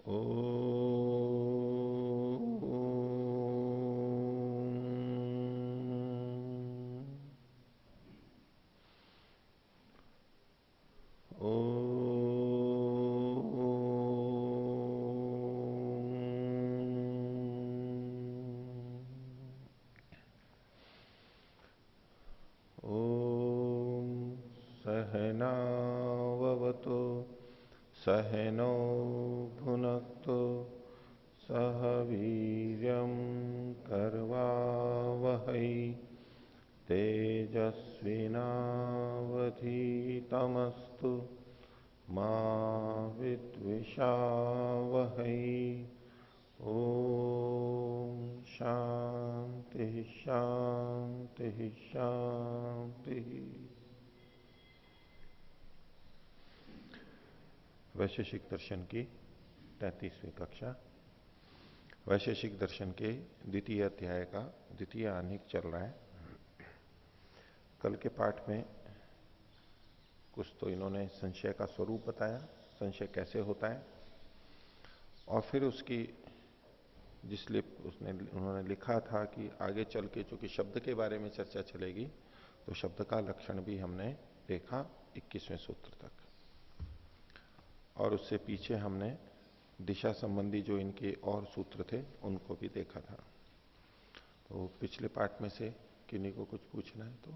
ओ सहनावतु सहनौ भुनक्तु सह वीर्यं कर्वावहै तेजस्विनावधीतमस्तु मा विद्विषावहै। ओम शांति शांति शांति। वैशेषिक दर्शन की 33वीं कक्षा। वैशेषिक दर्शन के द्वितीय अध्याय का द्वितीय आनिक चल रहा है। कल के पाठ में कुछ तो इन्होंने संशय का स्वरूप बताया, संशय कैसे होता है, और फिर उसकी जिसलिए उन्होंने लिखा था कि आगे चल के चूंकि शब्द के बारे में चर्चा चलेगी तो शब्द का लक्षण भी हमने देखा 21वें सूत्र तक, और उससे पीछे हमने दिशा संबंधी जो इनके और सूत्र थे उनको भी देखा था। तो पिछले पाठ में से किन्हीं को कुछ पूछना है तो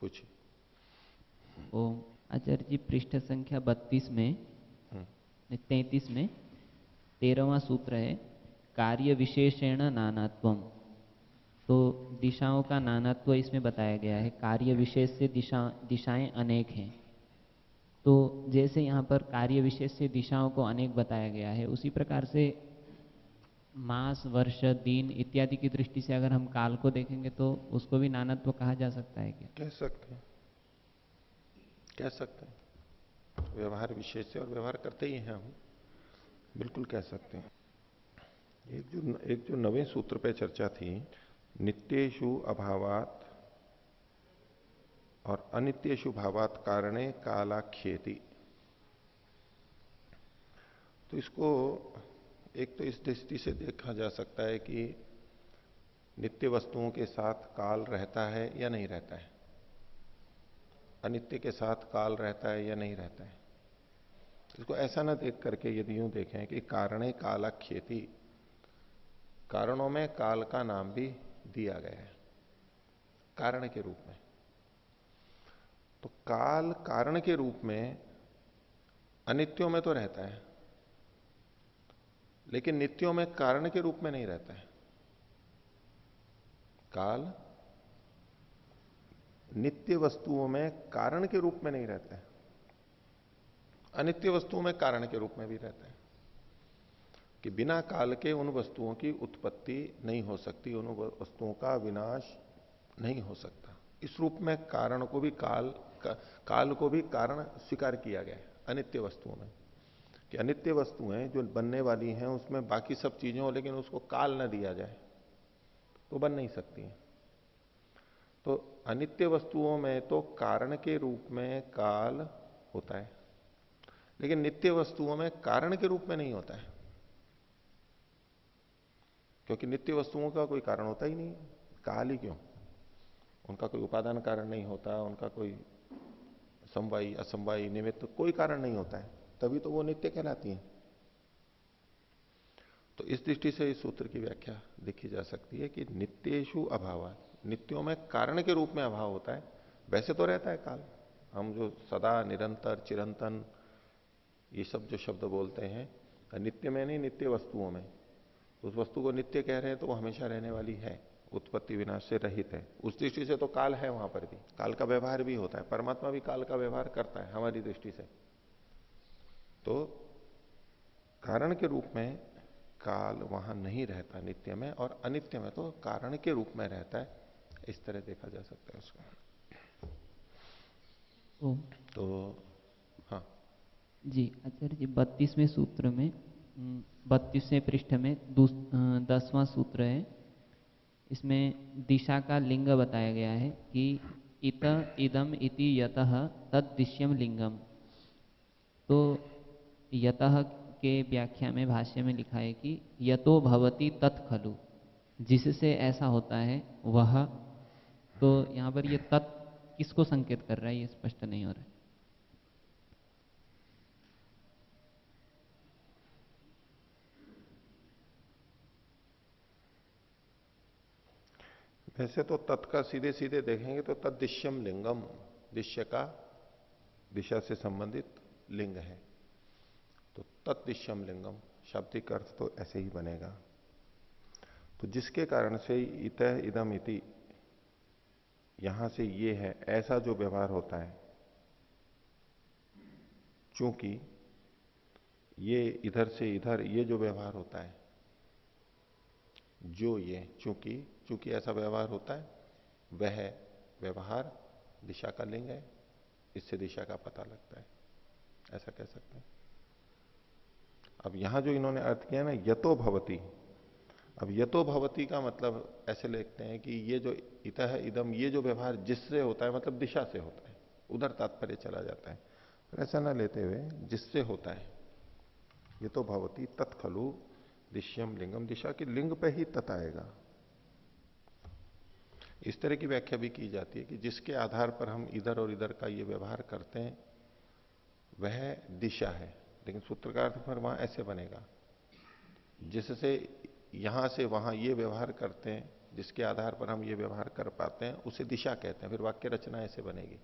पूछिए। ओम आचार्य जी, पृष्ठ संख्या 32 में 33 में 13वां सूत्र है, कार्य विशेषेण नानात्वम। तो दिशाओं का नानात्व इसमें बताया गया है, कार्य विशेष से दिशाएं अनेक हैं। तो जैसे यहाँ पर कार्य विशेष से दिशाओं को अनेक बताया गया है, उसी प्रकार से मास, वर्ष, दिन इत्यादि की दृष्टि से अगर हम काल को देखेंगे तो उसको भी नानात्व कहा जा सकता है क्या? कह सकते हैं, कह सकते हैं। व्यवहार विशेष से और व्यवहार करते ही हैं हम, बिल्कुल कह सकते हैं। एक जो नवे सूत्र पे चर्चा थी, नित्येषु अभावात और अनित्येषु भावात कारणे कालाख्येति, तो इसको एक तो इस दृष्टि से देखा जा सकता है कि नित्य वस्तुओं के साथ काल रहता है या नहीं रहता है, अनित्य के साथ काल रहता है या नहीं रहता है। इसको ऐसा ना देख करके यदि यूं देखें कि कारणे कालाख्येति, कारणों में काल का नाम भी दिया गया है कारण के रूप में। तो काल कारण के रूप में अनित्यों में तो रहता है, लेकिन नित्यों में कारण के रूप में नहीं रहता है। काल नित्य वस्तुओं में कारण के रूप में नहीं रहता है, अनित्य वस्तुओं में कारण के रूप में भी रहता है। कि बिना काल के उन वस्तुओं की उत्पत्ति नहीं हो सकती, उन वस्तुओं का विनाश नहीं हो सकता। इस रूप में कारण को भी काल को भी कारण स्वीकार किया गया है अनित्य वस्तुओं में। कि अनित्य वस्तुएं जो बनने वाली हैं उसमें बाकी सब चीजें हो, लेकिन उसको काल न दिया जाए तो बन नहीं सकती हैं। तो अनित्य वस्तुओं में तो कारण के रूप में काल होता है, लेकिन नित्य वस्तुओं में कारण के रूप में नहीं होता है, क्योंकि नित्य वस्तुओं का कोई कारण होता ही नहीं है। काल ही क्यों, उनका कोई उपादान कारण नहीं होता, उनका कोई समवायी असमवायी निमित्त कोई कारण नहीं होता है, तभी तो वो नित्य कहलाती हैं। तो इस दृष्टि से इस सूत्र की व्याख्या देखी जा सकती है कि नित्येषु अभाव, नित्यों में कारण के रूप में अभाव होता है। वैसे तो रहता है काल, हम जो सदा निरंतर चिरंतन ये सब जो शब्द बोलते हैं, नित्य में नहीं, नित्य वस्तुओं में। उस वस्तु को नित्य कह रहे हैं तो वो हमेशा रहने वाली है, उत्पत्ति विनाश से रहित है। उस दृष्टि से तो काल है, वहां पर भी काल का व्यवहार भी होता है, परमात्मा भी काल का व्यवहार करता है हमारी दृष्टि से। तो कारण के रूप में काल वहां नहीं रहता नित्य में, और अनित्य में तो कारण के रूप में रहता है। इस तरह देखा जा सकता है उसको। तो हाँ जी आचार्य जी, 32वें सूत्र में 32वें पृष्ठ में 10वां सूत्र है। इसमें दिशा का लिंग बताया गया है कि इत इदम इति यतः तद दृश्यम लिंगम। तो यतः के व्याख्या में भाष्य में लिखा है कि यतो भवति तत् खलु, जिससे ऐसा होता है वह। तो यहाँ पर ये तत् किसको संकेत कर रहा है ये स्पष्ट नहीं हो रहा है। वैसे तो तत् का सीधे सीधे देखेंगे तो तद्दिश्यम लिंगम, दिश्य का दिशा से संबंधित लिंग है, तो तत्दिश्यम लिंगम शाब्दिक अर्थ तो ऐसे ही बनेगा। तो जिसके कारण से इतः इदम इति, यहां से ये है ऐसा जो व्यवहार होता है, चूंकि ये इधर से इधर ये जो व्यवहार होता है, जो ये चूंकि चूंकि ऐसा व्यवहार होता है, वह व्यवहार दिशा का लिंग है, इससे दिशा का पता लगता है, ऐसा कह सकते हैं। अब यहां जो इन्होंने अर्थ किया ना यतो भवती, अब यतो भवती का मतलब ऐसे लिखते हैं कि ये जो इतः इदम ये जो व्यवहार जिससे होता है मतलब दिशा से होता है, उधर तात्पर्य चला जाता है। पर ऐसा ना लेते हुए जिससे होता है, ये तो भवती तत्खलु दिश्यम लिंगम, दिशा के लिंग पे ही तत् आएगा। इस तरह की व्याख्या भी की जाती है कि जिसके आधार पर हम इधर और इधर का ये व्यवहार करते हैं वह दिशा है, लेकिन सूत्रकार पर वहां ऐसे बनेगा, जिससे यहां से वहां ये व्यवहार करते हैं, जिसके आधार पर हम ये व्यवहार कर पाते हैं उसे दिशा कहते हैं, फिर वाक्य रचना ऐसे बनेगी।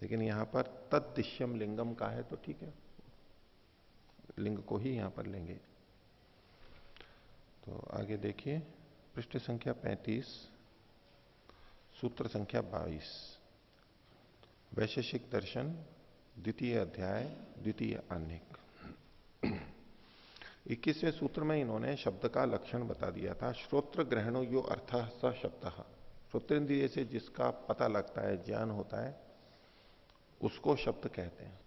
लेकिन यहां पर तद्दिश्यम लिंगम का है तो ठीक है, लिंग को ही यहां पर लेंगे। तो आगे देखिए पृष्ठ संख्या 35, सूत्र संख्या 22, वैशेषिक दर्शन द्वितीय अध्याय द्वितीय आह्निक। 21वें सूत्र में इन्होंने शब्द का लक्षण बता दिया था। श्रोत्र ग्रहणो यो अर्थ स शब्द, श्रोतेन्द्रिय से जिसका पता लगता है, ज्ञान होता है, उसको शब्द कहते हैं।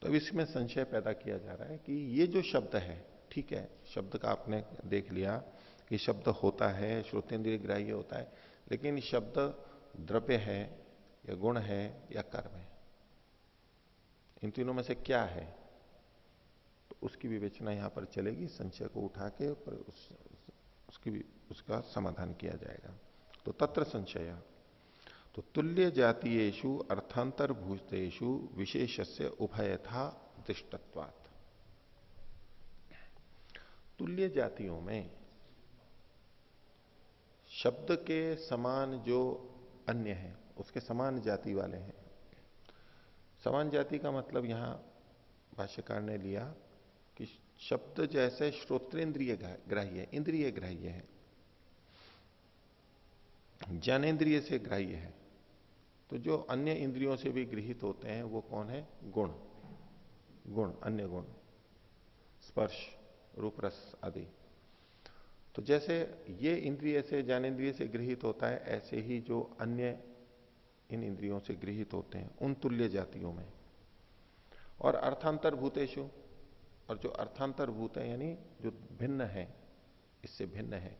तो अब इसमें संशय पैदा किया जा रहा है कि ये जो शब्द है, ठीक है शब्द का आपने देख लिया कि शब्द होता है, श्रोतेन्द्रिय ग्राह्य होता है, लेकिन शब्द द्रव्य है या गुण है या कर्म है, इन तीनों में से क्या है, तो उसकी विवेचना यहां पर चलेगी। संशय को उठा के पर उसका समाधान किया जाएगा। तो तत्र संशय, तो तुल्य जातीयेषु अर्थांतरभूतेषु विशेषस्य उभयथा दृष्टत्वात्, तुल्य जातियों में शब्द के समान जो अन्य है उसके समान जाति वाले हैं। समान जाति का मतलब यहां भाष्यकार ने लिया कि शब्द जैसे श्रोत्रेंद्रिय ग्राह्य, इंद्रिय ग्राह्य है, ज्ञानेन्द्रिय से ग्राह्य है, तो जो अन्य इंद्रियों से भी गृहीत होते हैं वो कौन है? गुण, गुण अन्य गुण, स्पर्श रूप रस आदि। तो जैसे ये इंद्रिय से ज्ञानेन्द्रिय से गृहीत होता है, ऐसे ही जो अन्य इन इंद्रियों से गृहीत होते हैं उन तुल्य जातियों में। और अर्थांतर भूतेषु, और जो अर्थांतर भूत है यानी जो भिन्न है, इससे भिन्न है।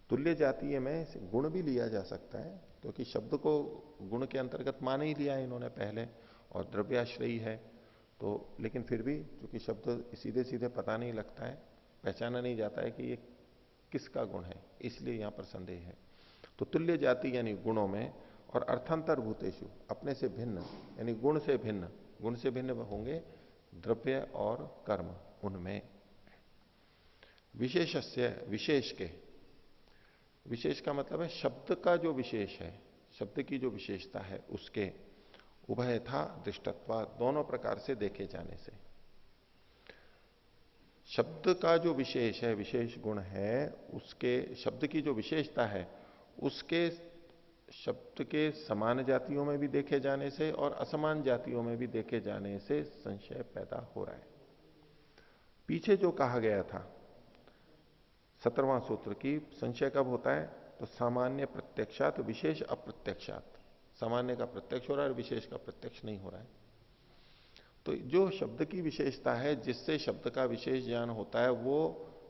तुल्य जातीय में गुण भी लिया जा सकता है, क्योंकि शब्द को गुण के अंतर्गत मान ही लिया है इन्होंने पहले, और द्रव्याश्रयी है तो, लेकिन फिर भी चूंकि शब्द सीधे सीधे पता नहीं लगता है, पहचाना नहीं जाता है कि ये किसका गुण है, इसलिए यहां पर संदेह है। तो तुल्य जाति यानी गुणों में, और अर्थांतर भूतेषु अपने से भिन्न यानी गुण से भिन्न, गुण से भिन्न होंगे द्रव्य और कर्म, उनमें विशेषस्य, विशेष के, विशेष का मतलब है शब्द का जो विशेष है, शब्द की जो विशेषता है उसके उभयथा दृष्टत्वा, दोनों प्रकार से देखे जाने से। शब्द का जो विशेष है, विशेष गुण है, उसके शब्द की जो विशेषता है उसके शब्द के समान जातियों में भी देखे जाने से और असमान जातियों में भी देखे जाने से संशय पैदा हो रहा है। पीछे जो कहा गया था 17वां सूत्र की, संशय कब होता है? तो सामान्य प्रत्यक्षात विशेष अप्रत्यक्षात, सामान्य का प्रत्यक्ष हो रहा है और विशेष का प्रत्यक्ष नहीं हो रहा है। तो जो शब्द की विशेषता है जिससे शब्द का विशेष ज्ञान होता है वो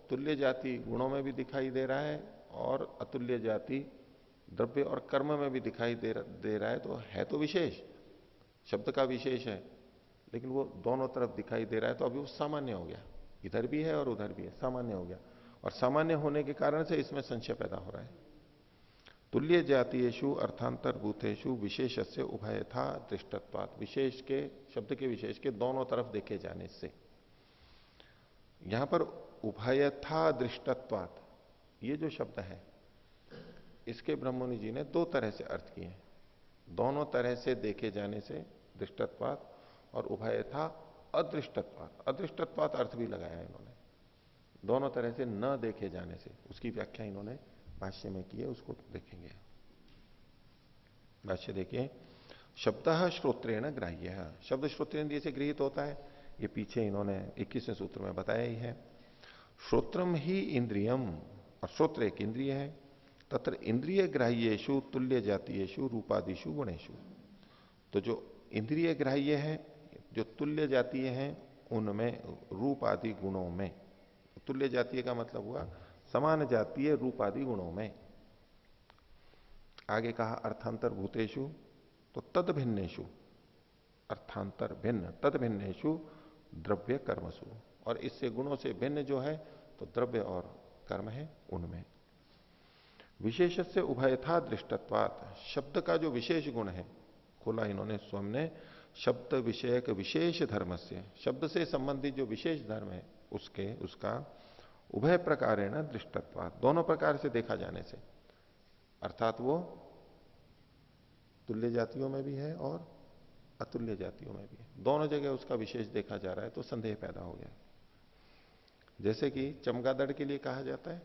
तुल्य जाति गुणों में भी दिखाई दे रहा है और अतुल्य जाति द्रव्य और कर्म में भी दिखाई दे रहा है। तो है तो विशेष, शब्द का विशेष है, लेकिन वो दोनों तरफ दिखाई दे रहा है, तो अभी वो सामान्य हो गया, इधर भी है और उधर भी है, सामान्य हो गया। और सामान्य होने के कारण से इसमें संशय पैदा हो रहा है। तुल्य जातीयेषु अर्थांतर भूतेषु विशेषस्य उभयथा दृष्टत्वात्, विशेष के, शब्द के विशेष के दोनों तरफ देखे जाने से। यहां पर उभयथा दृष्टत्वात्, ये जो शब्द है इसके ब्रह्ममुनि जी ने दो तरह से अर्थ किए हैं। दोनों तरह से देखे जाने से दृष्टत्वात्, और उभयथा अदृष्टत्वात्, अदृष्टत्वात् अर्थ भी लगाया है इन्होंने। दोनों तरह से न देखे जाने से, उसकी व्याख्या इन्होंने भाष्य में की है, उसको देखेंगे। भाष्य देखिए, शब्द श्रोत्रेण ग्राह्य, शब्द श्रोत्रेंद्रिय से गृहित होता है, ये पीछे इन्होंने 21वें सूत्र में बताया ही है। श्रोत्रम ही इंद्रियम, और श्रोत्र एक इंद्रिय है। तत्र इंद्रिय ग्राह्येषु तुल्य जातीयेषु रूपादिषु गुणेषु, तो जो इंद्रिय ग्राह्य है, जो तुल्य जातीय है, उनमें रूप आदि गुणों में, तुल्य जातीय का मतलब हुआ समान जातीय रूप आदि गुणों में। आगे कहा अर्थांतर भूतेषु, तो तद भिन्नेषु, अर्थांतर भिन्न, तद भिन्नेषु द्रव्य कर्मसु, और इससे गुणों से भिन्न जो है तो द्रव्य और कर्म है उनमें। विशेष से उभयथा दृष्टत्वात्, शब्द का जो विशेष गुण है, खोला इन्होंने स्वयं ने, शब्द विषयक विशेष धर्म से, शब्द से संबंधित जो विशेष धर्म है उसके, उसका उभय प्रकारेण दृष्टत्वात्, दोनों प्रकार से देखा जाने से, अर्थात वो तुल्य जातियों में भी है और अतुल्य जातियों में भी है, दोनों जगह उसका विशेष देखा जा रहा है, तो संदेह पैदा हो गया। जैसे कि चमगादड़ के लिए कहा जाता है,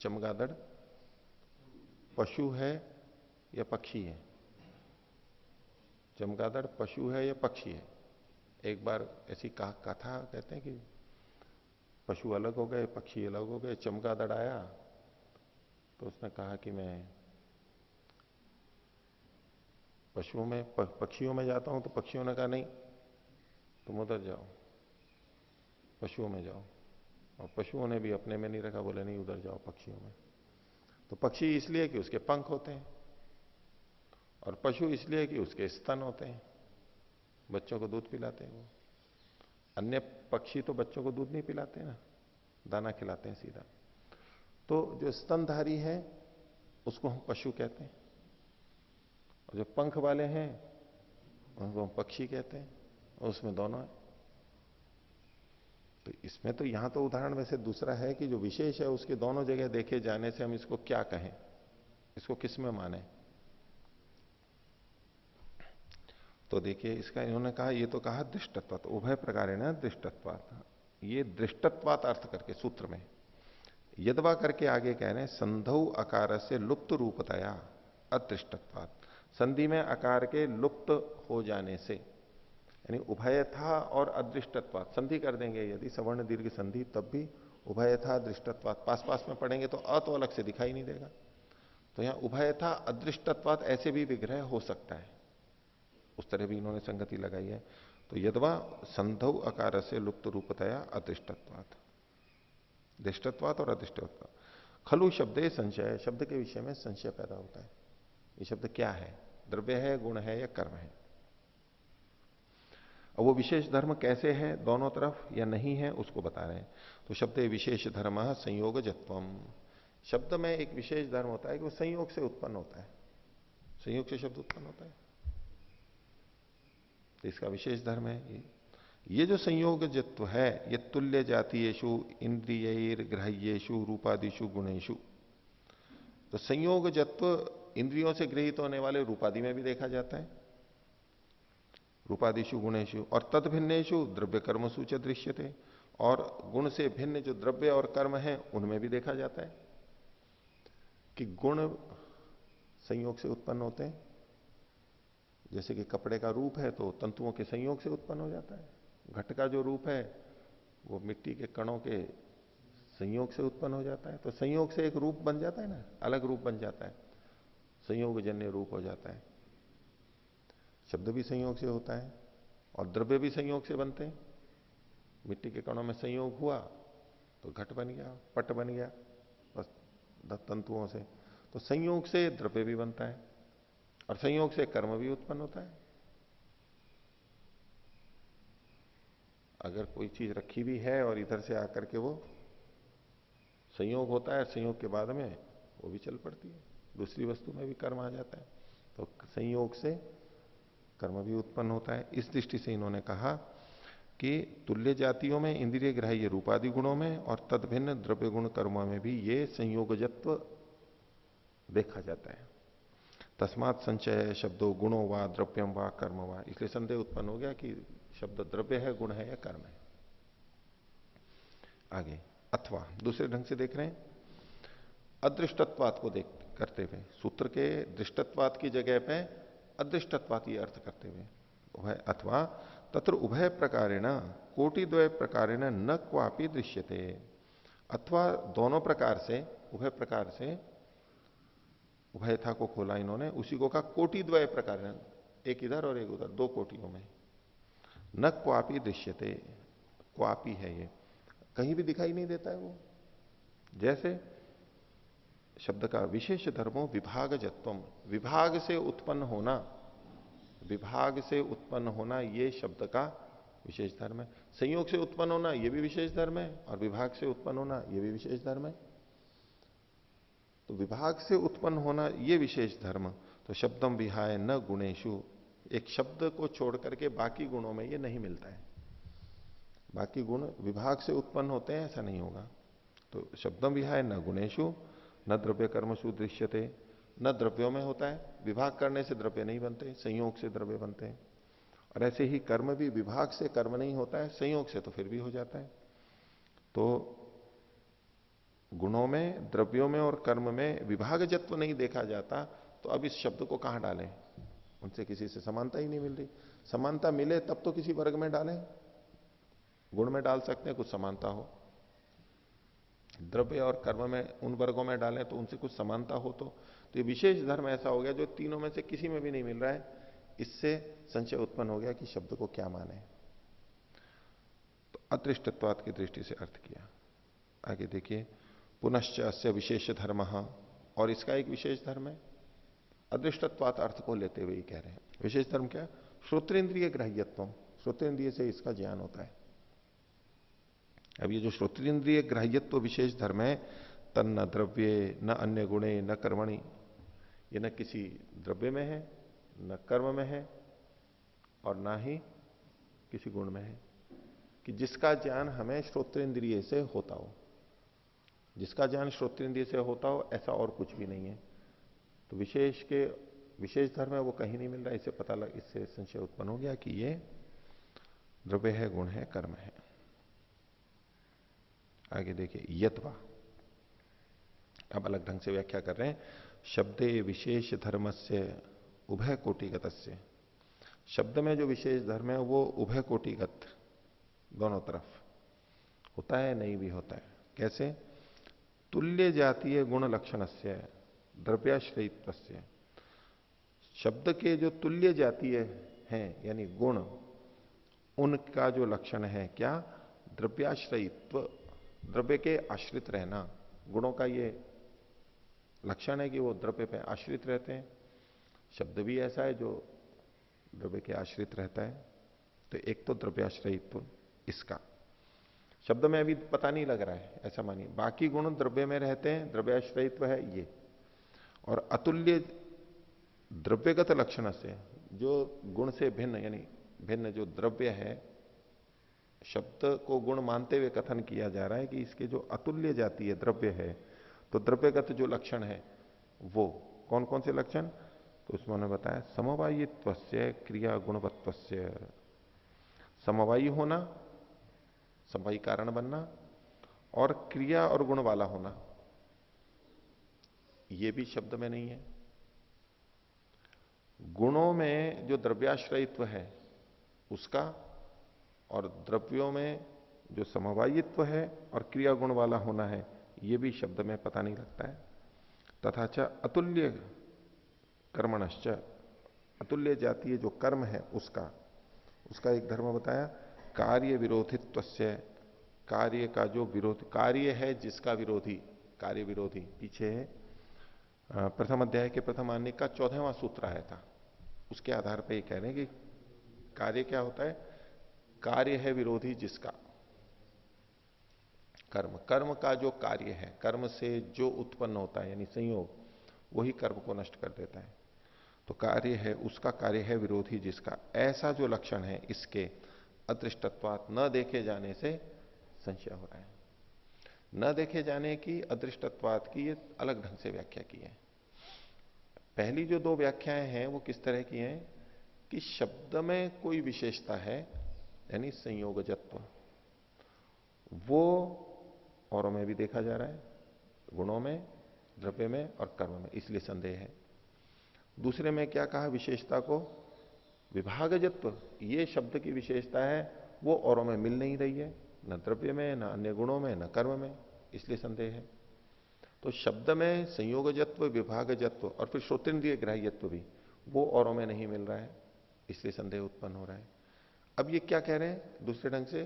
चमगादड़ पशु है या पक्षी है? चमगादड़ पशु है या पक्षी है? एक बार ऐसी कथा कहते हैं कि पशु अलग हो गए, पक्षी अलग हो गए, चमगादड़ आया तो उसने कहा कि मैं पशुओं में, पक्षियों में जाता हूं, तो पक्षियों ने कहा नहीं तुम उधर जाओ, पशुओं में जाओ। और पशुओं ने भी अपने में नहीं रखा, बोले नहीं उधर जाओ पक्षियों में। तो पक्षी इसलिए कि उसके पंख होते हैं, और पशु इसलिए कि उसके स्तन होते हैं, बच्चों को दूध पिलाते हैं वो। अन्य पक्षी तो बच्चों को दूध नहीं पिलाते ना, दाना खिलाते हैं सीधा। तो जो स्तनधारी है उसको हम पशु कहते हैं, और जो पंख वाले हैं उनको हम पक्षी कहते हैं, और उसमें दोनों है। तो इसमें तो यहां तो उदाहरण में से दूसरा है कि जो विशेष है उसके दोनों जगह देखे जाने से हम इसको क्या कहें, इसको किस में माने। तो देखिए इसका इन्होंने कहा, ये तो कहा दृष्टत्वात्, उभय प्रकार है ना दृष्टत्वात्, ये दृष्टत्वात् अर्थ करके सूत्र में यदवा करके आगे कह रहे हैं, संधौ अकार से लुप्त रूपतया अदृष्टत्वात्, संधि में आकार के लुप्त हो जाने से, यानी उभयथा और अदृष्टत्वात्, संधि कर देंगे यदि सवर्ण दीर्घ संधि, तब भी उभयथा दृष्टत्वात्, पास पास में पढ़ेंगे तो अ तो अलग से दिखाई नहीं देगा। तो यहां उभयथा अदृष्टत्वात् ऐसे भी विग्रह हो सकता है, उस तरह भी इन्होंने संगति लगाई है। तो यदवा संधौ अकार से लुप्त रूपतया अदृष्टत्वात्, दृष्टत्वात् और अदृष्टत्वात्। खलु शब्दे संशय, शब्द के विषय में संशय पैदा होता है, ये शब्द क्या है, द्रव्य है, गुण है या कर्म है। अब वो विशेष धर्म कैसे है दोनों तरफ या नहीं है उसको बता रहे हैं। तो शब्द विशेष धर्म संयोगजत्वम, शब्द में एक विशेष धर्म होता है कि वो संयोग से उत्पन्न होता है, संयोग से शब्द उत्पन्न होता है, तो इसका विशेष धर्म है ये जो संयोगजत्व है, ये तुल्य जातीयेषु इंद्रियैर ग्राह्येषु रूपादिषु गुणेषु, तो संयोगजत्व इंद्रियों से गृहित होने वाले रूपादि में भी देखा जाता है, रूपादिषु गुणेषु, और तद भिन्नेषु द्रव्य कर्मसु च दृश्यते, और गुण से भिन्न जो द्रव्य और कर्म है उनमें भी देखा जाता है कि गुण संयोग से उत्पन्न होते हैं। जैसे कि कपड़े का रूप है तो तंतुओं के संयोग से उत्पन्न हो जाता है, घट का जो रूप है वो मिट्टी के कणों के संयोग से उत्पन्न हो जाता है। तो संयोग से एक रूप बन जाता है ना, अलग रूप बन जाता है, संयोगजन्य रूप हो जाता है। शब्द भी संयोग से होता है और द्रव्य भी संयोग से बनते हैं। मिट्टी के कणों में संयोग हुआ तो घट बन गया, पट बन गया, बस तंतुओं से। तो संयोग से द्रव्य भी बनता है और संयोग से कर्म भी उत्पन्न होता है। अगर कोई चीज रखी भी है और इधर से आकर के वो संयोग होता है, संयोग के बाद में वो भी चल पड़ती है, दूसरी वस्तु में भी कर्म आ जाता है, तो संयोग से कर्म भी उत्पन्न होता है। इस दृष्टि से इन्होंने कहा कि तुल्य जातियों में इंद्रिय ग्राह्य रूपादि गुणों में और तदभिन्न द्रव्य गुण कर्मों में भी ये संयोगजत्व देखा जाता है। तस्मात संचय शब्दों गुणों वा द्रव्यम वा कर्म वा, इसलिए संदेह उत्पन्न हो गया कि शब्द द्रव्य है, गुण है या कर्म है। आगे अथवा दूसरे ढंग से देख रहे हैं, अदृष्टत्वात को देख करते हुए, सूत्र के दृष्टत्वात की जगह पे अदृष्टत्वात ये अर्थ करते हुए, उभय अथवा तत्र उभय प्रकारेण कोटिद्वय प्रकारेण न क्वापि दृश्यते, अथवा दोनों प्रकार से, उभय प्रकार से, उभय था को खोला इन्होंने, उसी को कहा कोटिद्वय प्रकारेण, एक इधर और एक उधर, दो कोटियों में, न क्वापि दृश्यते, क्वापि है ये, कहीं भी दिखाई नहीं देता है वो। जैसे शब्द का विशेष धर्मो विभागजत्वम, विभाग से उत्पन्न होना, विभाग से उत्पन्न होना ये शब्द का विशेष धर्म है। संयोग से उत्पन्न होना ये भी विशेष धर्म है, और विभाग से उत्पन्न होना ये भी विशेष धर्म है। तो विभाग से उत्पन्न होना ये विशेष धर्म, तो शब्दम विहाय न गुणेशु, एक शब्द को छोड़ करके बाकी गुणों में ये नहीं मिलता है। बाकी गुण विभाग से उत्पन्न होते हैं ऐसा नहीं होगा। तो शब्दम विहाय न गुणेशु न द्रव्य कर्मसु दृश्यते, न द्रव्यों में होता है, विभाग करने से द्रव्य नहीं बनते, संयोग से द्रव्य बनते हैं। और ऐसे ही कर्म भी विभाग से कर्म नहीं होता है, संयोग से तो फिर भी हो जाता है। तो गुणों में, द्रव्यों में और कर्म में विभागजत्व नहीं देखा जाता, तो अब इस शब्द को कहां डालें, उनसे किसी से समानता ही नहीं मिल रही। समानता मिले तब तो किसी वर्ग में डालें, गुण में डाल सकते हैं कुछ समानता हो, द्रव्य और कर्म में उन वर्गों में डालें तो उनसे कुछ समानता हो। तो ये विशेष धर्म ऐसा हो गया जो तीनों में से किसी में भी नहीं मिल रहा है, इससे संशय उत्पन्न हो गया कि शब्द को क्या माने। तो अदृष्टत्वाद की दृष्टि से अर्थ किया। आगे देखिए, पुनश्च अस्य विशेष धर्म, और इसका एक विशेष धर्म है। अदृष्टत्वात अर्थ को लेते हुए कह रहे हैं विशेष धर्म क्या, श्रोत्रेंद्रिय ग्राह्यत्व, श्रोत्रेंद्रिय से इसका ज्ञान होता है। अब ये जो श्रोत्रेंद्रिय ग्राह्यत्व विशेष धर्म है, तन्न द्रव्ये न अन्य गुणे न कर्मणि, ये न किसी द्रव्य में है, न कर्म में है, और ना ही किसी गुण में है, कि जिसका ज्ञान हमें श्रोत्रेंद्रिय से होता हो, जिसका ज्ञान श्रोत्रेंद्रिय से होता हो, ऐसा और कुछ भी नहीं है। तो विशेष के विशेष धर्म है वो कहीं नहीं मिल रहा, इससे पता लग, इससे संशय उत्पन्न हो गया कि ये द्रव्य है, गुण है, कर्म है। आगे देखिए, यत्वा, अब अलग ढंग से व्याख्या कर रहे हैं, शब्दे विशेष धर्म से उभय कोटिगत, शब्द में जो विशेष धर्म है वो उभय कोटिगत, दोनों तरफ होता है, नहीं भी होता है। कैसे, तुल्य जातीय गुण लक्षण से द्रव्याश्रयित्व से, शब्द के जो तुल्य जातीय हैं यानी गुण, उनका जो लक्षण है क्या, द्रव्याश्रयित्व, द्रव्य के आश्रित रहना, गुणों का ये लक्षण है कि वो द्रव्य पे आश्रित रहते हैं। शब्द भी ऐसा है जो द्रव्य के आश्रित रहता है। तो एक तो द्रव्याश्रयित्व, इसका शब्द में अभी पता नहीं लग रहा है ऐसा मानिए, बाकी गुण द्रव्य में रहते हैं, द्रव्याश्रयित्व है ये। और अतुल्य द्रव्यगत लक्षण से, जो गुण से भिन्न यानी भिन्न जो द्रव्य है, शब्द को गुण मानते हुए कथन किया जा रहा है कि इसके जो अतुल्य जाती है द्रव्य है, तो द्रव्यगत जो लक्षण है वो कौन कौन से लक्षण, तो उसमें उन्होंने बताया समवायित्व से क्रिया गुणवत्व से, समवायी होना, समवायी कारण बनना, और क्रिया और गुण वाला होना, ये भी शब्द में नहीं है। गुणों में जो द्रव्याश्रयित्व है उसका, और द्रव्यों में जो समवायित्व है और क्रिया गुण वाला होना है, ये भी शब्द में पता नहीं लगता है। तथा च अतुल्य कर्मणश्च, अतुल्य जातीय जो कर्म है उसका एक धर्म बताया, कार्य विरोधित्व से, कार्य का जो विरोध, कार्य है जिसका विरोधी, कार्य विरोधी, पीछे प्रथम अध्याय के प्रथम आनिक का 14वां सूत्र आया था, उसके आधार पर ये कह रहे हैं कि कार्य क्या होता है, कार्य है विरोधी जिसका, कर्म, कर्म का जो कार्य है, कर्म से जो उत्पन्न होता है यानी संयोग, वही कर्म को नष्ट कर देता है। तो कार्य है, उसका कार्य है विरोधी जिसका, ऐसा जो लक्षण है इसके अदृष्टत्वात्, न देखे जाने से संशय हो रहा है। न देखे जाने की, अदृष्टत्वात् की ये अलग ढंग से व्याख्या की है। पहली जो दो व्याख्याएं हैं वो किस तरह की हैं कि शब्द में कोई विशेषता है यानी संयोगजत्व, वो औरों में भी देखा जा रहा है, गुणों में, द्रव्य में और कर्म में, इसलिए संदेह है। दूसरे में क्या कहा, विशेषता को विभागजत्व, ये शब्द की विशेषता है वो औरों में मिल नहीं रही है, न द्रव्य में, न अन्य गुणों में, न कर्म में, इसलिए संदेह है। तो शब्द में संयोगजत्व, विभागजत्व और फिर श्रोतेन्द्रिय ग्राह्यत्व भी, वो औरों में नहीं मिल रहा है, इसलिए संदेह उत्पन्न हो रहा है। अब ये क्या कह रहे हैं दूसरे ढंग से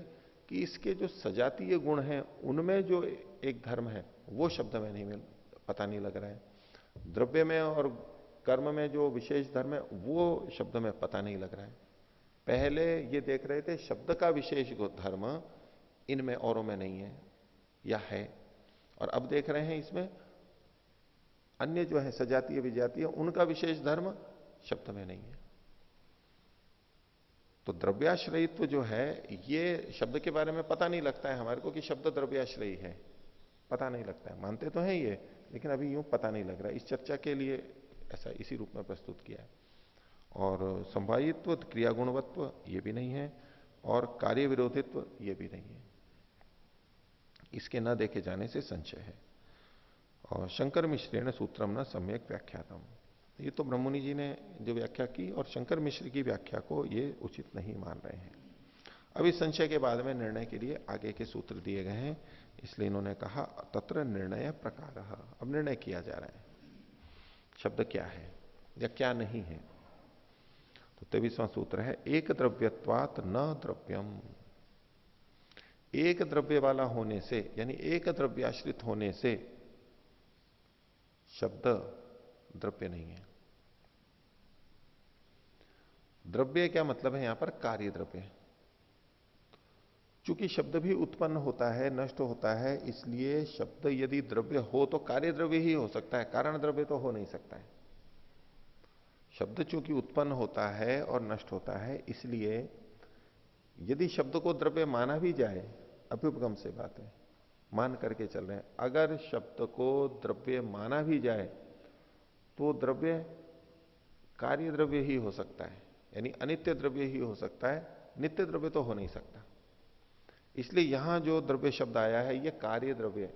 कि इसके जो सजातीय गुण हैं उनमें जो एक धर्म है वो शब्द में नहीं मिल, पता नहीं लग रहा है। द्रव्य में और कर्म में जो विशेष धर्म है वो शब्द में पता नहीं लग रहा है। पहले ये देख रहे थे शब्द का विशेष धर्म इनमें औरों में नहीं है या है, और अब देख रहे हैं इसमें अन्य जो है सजातीय विजातीय उनका विशेष धर्म शब्द में नहीं है। तो द्रव्याश्रयित्व जो है ये शब्द के बारे में पता नहीं लगता है हमारे को कि शब्द द्रव्याश्रयी है, पता नहीं लगता है। मानते तो हैं ये, लेकिन अभी यूं पता नहीं लग रहा है। इस चर्चा के लिए ऐसा इसी रूप में प्रस्तुत किया है। और संवायित्व, क्रिया गुणवत्व ये भी नहीं है, और कार्य विरोधित्व ये भी नहीं है। इसके न देखे जाने से संशय है। और शंकर मिश्र ने सूत्रम न सम्यक व्याख्यातम, ये तो ब्रह्ममुनि जी ने जो व्याख्या की और शंकर मिश्र की व्याख्या को ये उचित नहीं मान रहे हैं। अब इस संशय के बाद में निर्णय के लिए आगे के सूत्र दिए गए हैं, इसलिए इन्होंने कहा तत्र निर्णय प्रकार। अब निर्णय किया जा रहा है शब्द क्या है या क्या नहीं है। तो 23वां सूत्र है, एक द्रव्यत्वात न द्रव्यम, एक द्रव्य वाला होने से यानी एक द्रव्याश्रित होने से शब्द द्रव्य नहीं है। द्रव्य क्या मतलब है यहां पर, कार्य द्रव्य। चूंकि शब्द भी उत्पन्न होता है, नष्ट होता है, इसलिए शब्द यदि द्रव्य हो तो कार्य द्रव्य ही हो सकता है, कारण द्रव्य तो हो नहीं सकता है। शब्द चूंकि उत्पन्न होता है और नष्ट होता है, इसलिए यदि शब्द को द्रव्य माना भी जाए, अभ्युपगम से बात है, मान करके चल रहे हैं, अगर शब्द को द्रव्य माना भी जाए तो द्रव्य कार्य द्रव्य ही हो सकता है, यानी अनित्य द्रव्य ही हो सकता है, नित्य द्रव्य तो हो नहीं सकता। इसलिए यहां जो द्रव्य शब्द आया है यह कार्य द्रव्य,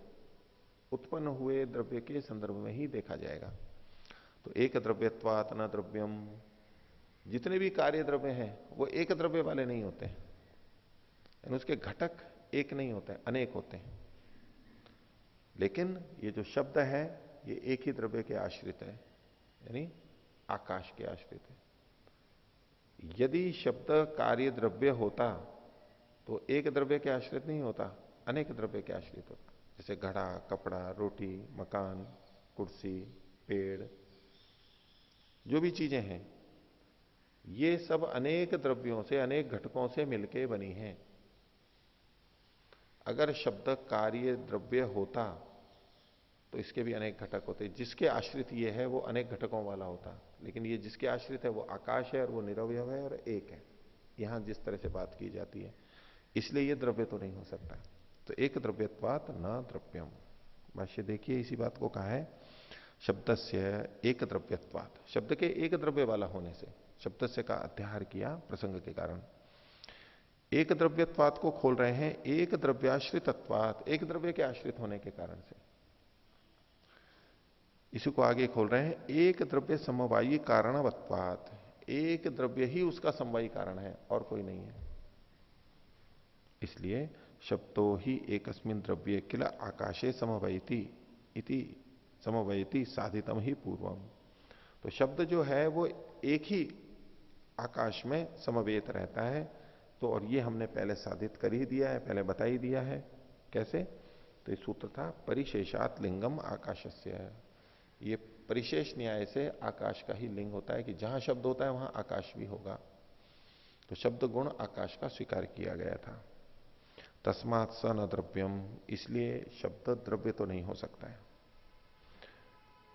उत्पन्न हुए द्रव्य के संदर्भ में ही देखा जाएगा। तो एक द्रव्यत्वात् न द्रव्यम, जितने भी कार्य द्रव्य हैं वो एक द्रव्य वाले नहीं होते हैं, यानी उसके घटक एक नहीं होते हैं, अनेक होते हैं। लेकिन ये जो शब्द है ये एक ही द्रव्य के आश्रित है, यानी आकाश के आश्रित है। यदि शब्द कार्य द्रव्य होता तो एक द्रव्य के आश्रित नहीं होता, अनेक द्रव्य के आश्रित होता। जैसे घड़ा, कपड़ा, रोटी, मकान, कुर्सी, पेड़, जो भी चीजें हैं ये सब अनेक द्रव्यों से, अनेक घटकों से मिलके बनी हैं। अगर शब्द कार्य द्रव्य होता तो इसके भी अनेक घटक होते, जिसके आश्रित ये है वो अनेक घटकों वाला होता, लेकिन ये जिसके आश्रित है वो आकाश है और वो निरवयव है और एक है, यहां जिस तरह से बात की जाती है, इसलिए ये द्रव्य तो नहीं हो सकता। तो एक द्रव्यत्वात् न द्रव्यम, भाष्य देखिए इसी बात को कहा है, शब्द से एक द्रव्यत्वात्, शब्द के एक द्रव्य वाला होने से, शब्द से का अध्याहार किया प्रसंग के कारण। एक द्रव्यत्वात् को खोल रहे हैं एक द्रव्याश्रितत्वात्, एक द्रव्य के आश्रित होने के कारण से। इसी को आगे खोल रहे हैं एक द्रव्य समवायी कारणवत्वात्, एक द्रव्य ही उसका समवायी कारण है और कोई नहीं है। इसलिए शब्दो ही एकस्मिन् द्रव्ये किल आकाशे समवयति इति समवयति साधितम ही पूर्वम। तो शब्द जो है वो एक ही आकाश में समवेत रहता है, तो और ये हमने पहले साधित कर ही दिया है, पहले बता ही दिया है। कैसे? तो ये सूत्र था परिशेषात लिंगम आकाशस्य, ये परिशेष न्याय से आकाश का ही लिंग होता है कि जहां शब्द होता है वहां आकाश भी होगा। तो शब्द गुण आकाश का स्वीकार किया गया था। तस्मात् स न द्रव्यम, इसलिए शब्द द्रव्य तो नहीं हो सकता है।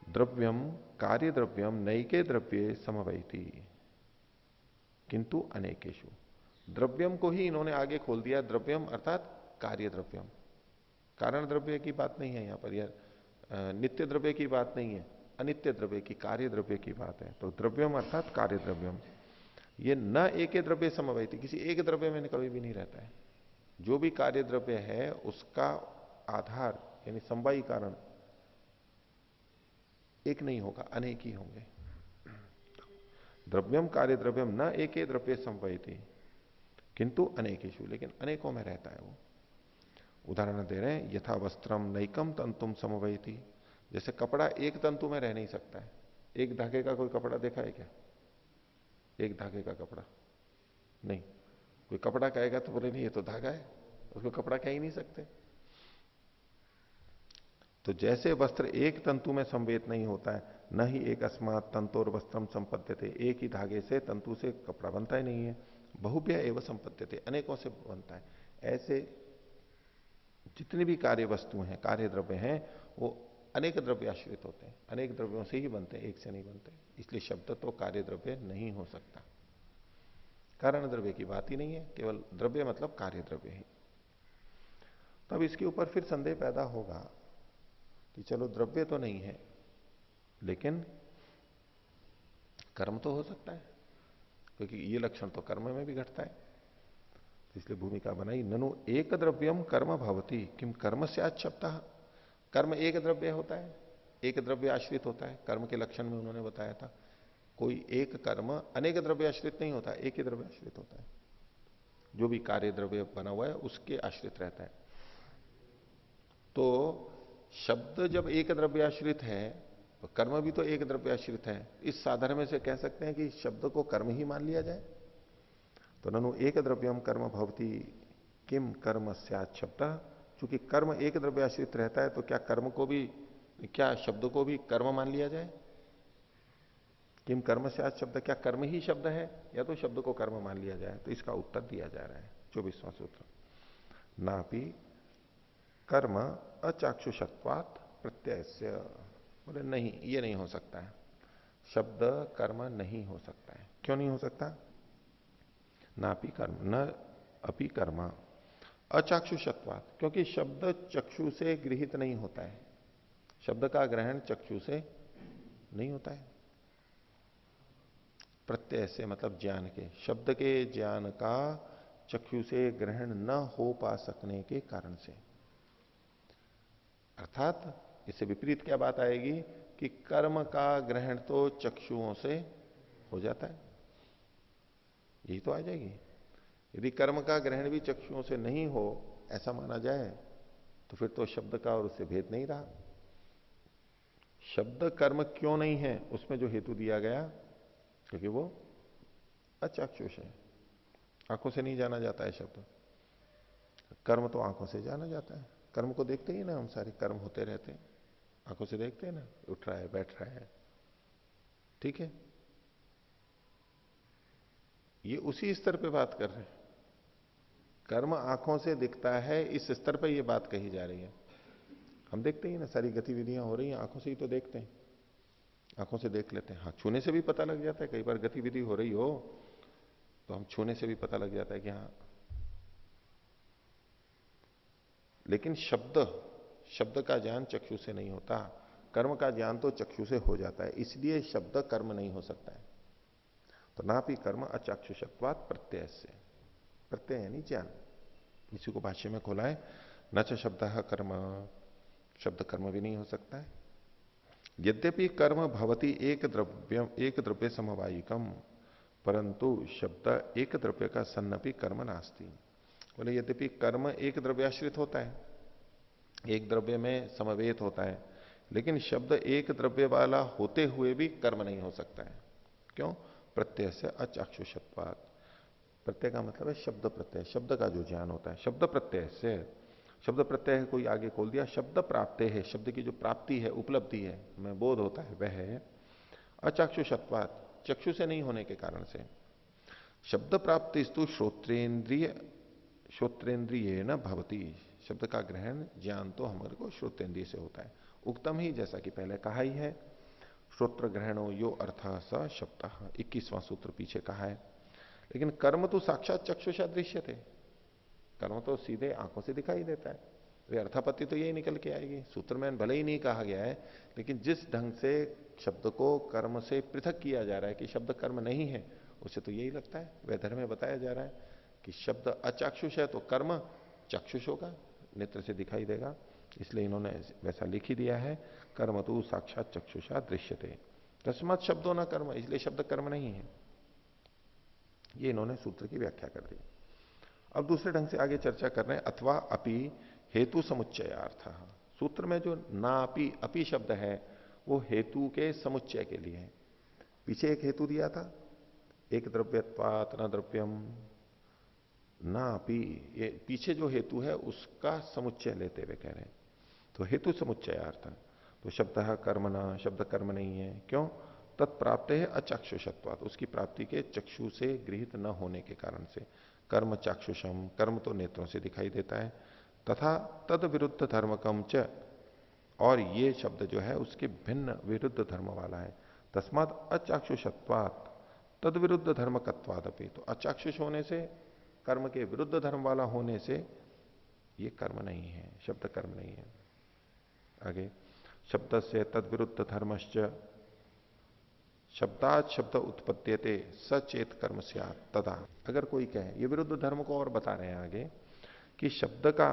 द्रव्यम कार्य द्रव्यम नैके द्रव्ये समवैति किंतु अनेकेशु। द्रव्यम को ही इन्होंने आगे खोल दिया, द्रव्यम अर्थात कार्य द्रव्यम। कारण द्रव्य की बात नहीं है यहां पर, यह नित्य द्रव्य की बात नहीं है, अनित्य द्रव्य की, कार्य द्रव्य की बात है। तो द्रव्यम अर्थात कार्य द्रव्यम, ये न एक द्रव्य समवैति, किसी एक द्रव्य में कभी भी नहीं रहता है। जो भी कार्य द्रव्य है उसका आधार यानी समवायी कारण एक नहीं होगा, अनेक ही होंगे। द्रव्यम कार्य द्रव्यम न एक द्रव्य समवैति किंतु अनेकेशु, लेकिन अनेकों में रहता है वो। उदाहरण दे रहे हैं, यथा वस्त्रम नैकम तंतुम समवैति, जैसे कपड़ा एक तंतु में रह नहीं सकता है। एक धागे का कोई कपड़ा देखा है क्या? एक धागे का कपड़ा नहीं। कोई कपड़ा कहेगा तो बोले नहीं ये तो धागा है, उसको कपड़ा कह ही नहीं सकते। तो जैसे वस्त्र एक तंतु में संवेद नहीं होता है, न ही एक अस्मात् तंतोर वस्त्रम संपद्यते, एक ही धागे से तंतु से कपड़ा बनता ही नहीं है। बहुभ्य एवं संपद्यते, अनेकों से बनता है। ऐसे जितनी भी कार्य वस्तु हैं, कार्य द्रव्य हैं, वो अनेक द्रव्य आश्रित होते हैं, अनेक द्रव्यों से ही बनते हैं, एक से नहीं बनते। इसलिए शब्द तो कार्य द्रव्य नहीं हो सकता। कारण द्रव्य की बात ही नहीं है, केवल द्रव्य मतलब कार्य द्रव्य ही। तब इसके ऊपर फिर संदेह पैदा होगा कि चलो द्रव्य तो नहीं है लेकिन कर्म तो हो सकता है, क्योंकि ये लक्षण तो कर्म में भी घटता है। इसलिए भूमिका बनाई, ननु एक द्रव्यम कर्म भवति किम कर्म से शब्द। कर्म एक द्रव्य होता है, एक द्रव्य आश्रित होता है, कर्म के लक्षण में उन्होंने बताया था। कोई एक कर्म अनेक द्रव्य आश्रित नहीं होता, एक ही द्रव्य आश्रित होता है। जो भी कार्य द्रव्य बना हुआ है उसके आश्रित रहता है। तो शब्द जब एक द्रव्य आश्रित है तो कर्म भी तो एक द्रव्य आश्रित है। इस साधन में से कह सकते हैं कि शब्द को कर्म ही मान लिया जाए। तो ननु एक द्रव्यम कर्म भवति किम कर्म स्यात् शब्द, चूंकि कर्म एक द्रव्य आश्रित रहता है तो क्या कर्म को भी, क्या शब्द को भी कर्म मान लिया जाए? किम कर्म स्यात् शब्द, क्या कर्म ही शब्द है या तो शब्द को कर्म मान लिया जाए? तो इसका उत्तर दिया जा रहा है 24वां सूत्र, नापि कर्म अचाक्षुषत्वात् प्रत्ययस्य। बोले नहीं, ये नहीं हो सकता है, शब्द कर्म नहीं हो सकता है। क्यों नहीं हो सकता? नापि कर्म न अपि कर्म अचाक्षुषत्वात्, क्योंकि शब्द चक्षु से गृहित नहीं होता है। शब्द का ग्रहण चक्षु से नहीं होता है। प्रत्यय से मतलब ज्ञान के, शब्द के ज्ञान का चक्षु से ग्रहण न हो पा सकने के कारण से। अर्थात इससे विपरीत क्या बात आएगी कि कर्म का ग्रहण तो चक्षुओं से हो जाता है, यही तो आ जाएगी। यदि कर्म का ग्रहण भी चक्षुओं से नहीं हो ऐसा माना जाए तो फिर तो शब्द का और उससे भेद नहीं रहा। शब्द कर्म क्यों नहीं है उसमें जो हेतु दिया गया, क्योंकि वो अचाक्षुष है, आंखों से नहीं जाना जाता है शब्द। कर्म तो आंखों से जाना जाता है, कर्म को देखते ही ना हम, सारे कर्म होते रहते हैं, आंखों से देखते हैं ना, उठ रहा है बैठ रहा है, ठीक है। ये उसी स्तर पे बात कर रहे हैं, कर्म आंखों से दिखता है, इस स्तर पे ये बात कही जा रही है। हम देखते ही ना, सारी गतिविधियां हो रही हैं, आंखों से ही तो देखते हैं, आंखों से देख लेते हैं। हाँ, छूने से भी पता लग जाता है, कई बार गतिविधि हो रही हो तो हम छूने से भी पता लग जाता है कि हाँ। लेकिन शब्द का ज्ञान चक्षु से नहीं होता, कर्म का ज्ञान तो चक्षु से हो जाता है, इसलिए शब्द कर्म नहीं हो सकता है। तो ना भी कर्म अचाक्षुषत्वात् प्रत्यय से, प्रत्यय यानी ज्ञान। इसी को भाष्य में खोला है, न च शब्द कर्म, शब्द कर्म भी नहीं हो सकता है। यद्यपि कर्म भवति एक द्रव्य समवायिकम, परंतु शब्द एक द्रव्य का सन्नपि कर्म नास्ति। बोले यद्यपि कर्म एक द्रव्याश्रित होता है, एक द्रव्य में समवेत होता है, लेकिन शब्द एक द्रव्य वाला होते हुए भी कर्म नहीं हो सकता है। क्यों? प्रत्यय से अचाक्षुषत्वात्। प्रत्यय का मतलब है शब्द प्रत्यय, शब्द का जो ज्ञान होता है, शब्द प्रत्यय से। शब्द प्रत्यय है, कोई आगे खोल दिया, शब्द प्राप्त है, शब्द की जो प्राप्ति है, उपलब्धि है, हमें बोध होता है, वह है अचाक्षुषत्वात्, चक्षु से नहीं होने के कारण से। शब्द प्राप्ति स्तु श्रोत्रेंद्रिय न भवती। शब्द का ग्रहण ज्ञान तो हमारे को श्रोतेंद्रिय से होता है। उक्तम ही, जैसा कि पहले कहा ही है, श्रोत्र ग्रहणो यो अर्थ स शब्द, 21वां सूत्र पीछे कहा है। लेकिन कर्म तो साक्षात चक्षुषा दृश्य थे, कर्म तो सीधे आंखों से दिखाई देता है। वे अर्थापत्ति तो यही निकल के आएगी। सूत्र में भले ही नहीं कहा गया है, लेकिन जिस ढंग से शब्द को कर्म से पृथक किया जा रहा है कि शब्द कर्म नहीं है, उसे तो यही लगता है। वैधर्म में बताया जा रहा है कि शब्द अचाक्षुष है तो कर्म चक्षुष होगा, नेत्र से दिखाई देगा। इसलिए इन्होंने वैसा लिख ही दिया है, कर्म तो साक्षात चक्षुषा दृश्यते तस्मात् शब्दों न कर्म, इसलिए शब्द कर्म नहीं है। ये इन्होंने सूत्र की व्याख्या कर दी। अब दूसरे ढंग से आगे चर्चा कर रहे हैं, अथवा अपि हेतु समुच्चयार्थ। सूत्र में जो ना अपि शब्द है वो हेतु के समुच्चय के लिए है। पीछे एक हेतु दिया था, एक द्रव्यत्वात् न द्रव्यम, ना अपि, ये पीछे जो हेतु है उसका समुच्चय लेते हुए कह रहे हैं। तो हेतु समुच्चयार्थ, तो शब्द कर्म न, शब्द कर्म नहीं है। क्यों? तत्प्राप्त है अचाक्षुषत्वात्, उसकी प्राप्ति के चक्षु से गृहित न होने के कारण से। कर्म चाक्षुषम, कर्म तो नेत्रों से दिखाई देता है। तथा तद विरुद्ध धर्मकम च, और ये शब्द जो है उसके भिन्न विरुद्ध धर्म वाला है। तस्मात् अचाक्षुषत्वात् तद विरुद्ध धर्मकत्वादपि, तो अचाक्षुष होने से, कर्म के विरुद्ध धर्म वाला होने से ये कर्म नहीं है, शब्द कर्म नहीं है। आगे, शब्द से तद विरुद्ध धर्मश्च शब्दात शब्द उत्पत्त्यते सचेत कर्म स्यात् तदा। अगर कोई कहे, ये विरुद्ध धर्म को और बता रहे हैं आगे, कि शब्द का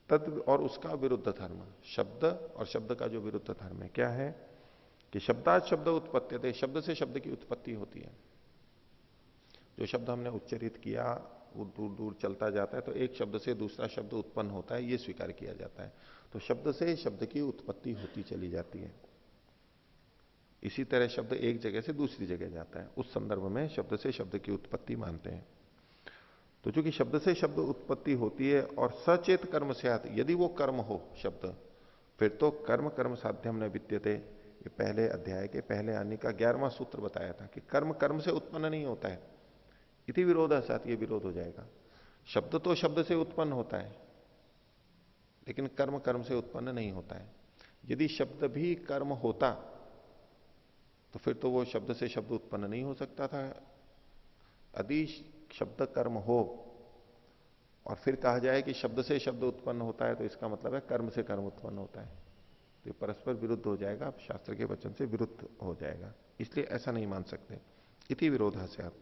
तद और उसका विरुद्ध धर्म, शब्द और शब्द का जो विरुद्ध धर्म है क्या है, कि शब्दात शब्द उत्पत्त्यते, शब्द से शब्द की उत्पत्ति होती है। जो शब्द हमने उच्चरित किया वो दूर दूर चलता जाता है, तो एक शब्द से दूसरा शब्द उत्पन्न होता है, ये स्वीकार किया जाता है। तो शब्द से शब्द की उत्पत्ति होती चली जाती है। इसी तरह शब्द एक जगह से दूसरी जगह जाता है, उस संदर्भ में शब्द से शब्द की उत्पत्ति मानते हैं। तो चूंकि शब्द से शब्द उत्पत्ति होती है और सचेत कर्म से आती, यदि वो कर्म हो शब्द, फिर तो कर्म कर्म साध्यम न विद्यते। ये पहले अध्याय के पहले आने का 11वां सूत्र बताया था कि कर्म कर्म से उत्पन्न नहीं होता है। इति विरोधासात, ये विरोध हो जाएगा। शब्द तो शब्द से उत्पन्न होता है, लेकिन कर्म कर्म से उत्पन्न नहीं होता है। यदि शब्द भी कर्म होता तो फिर तो वो शब्द से शब्द उत्पन्न नहीं हो सकता था। यदि शब्द कर्म हो और फिर कहा जाए कि शब्द से शब्द उत्पन्न होता है, तो इसका मतलब है कर्म से कर्म उत्पन्न होता है। तो परस्पर विरुद्ध हो जाएगा, शास्त्र के वचन से विरुद्ध हो जाएगा। इसलिए ऐसा नहीं मान सकते। इति विरोधास्यात्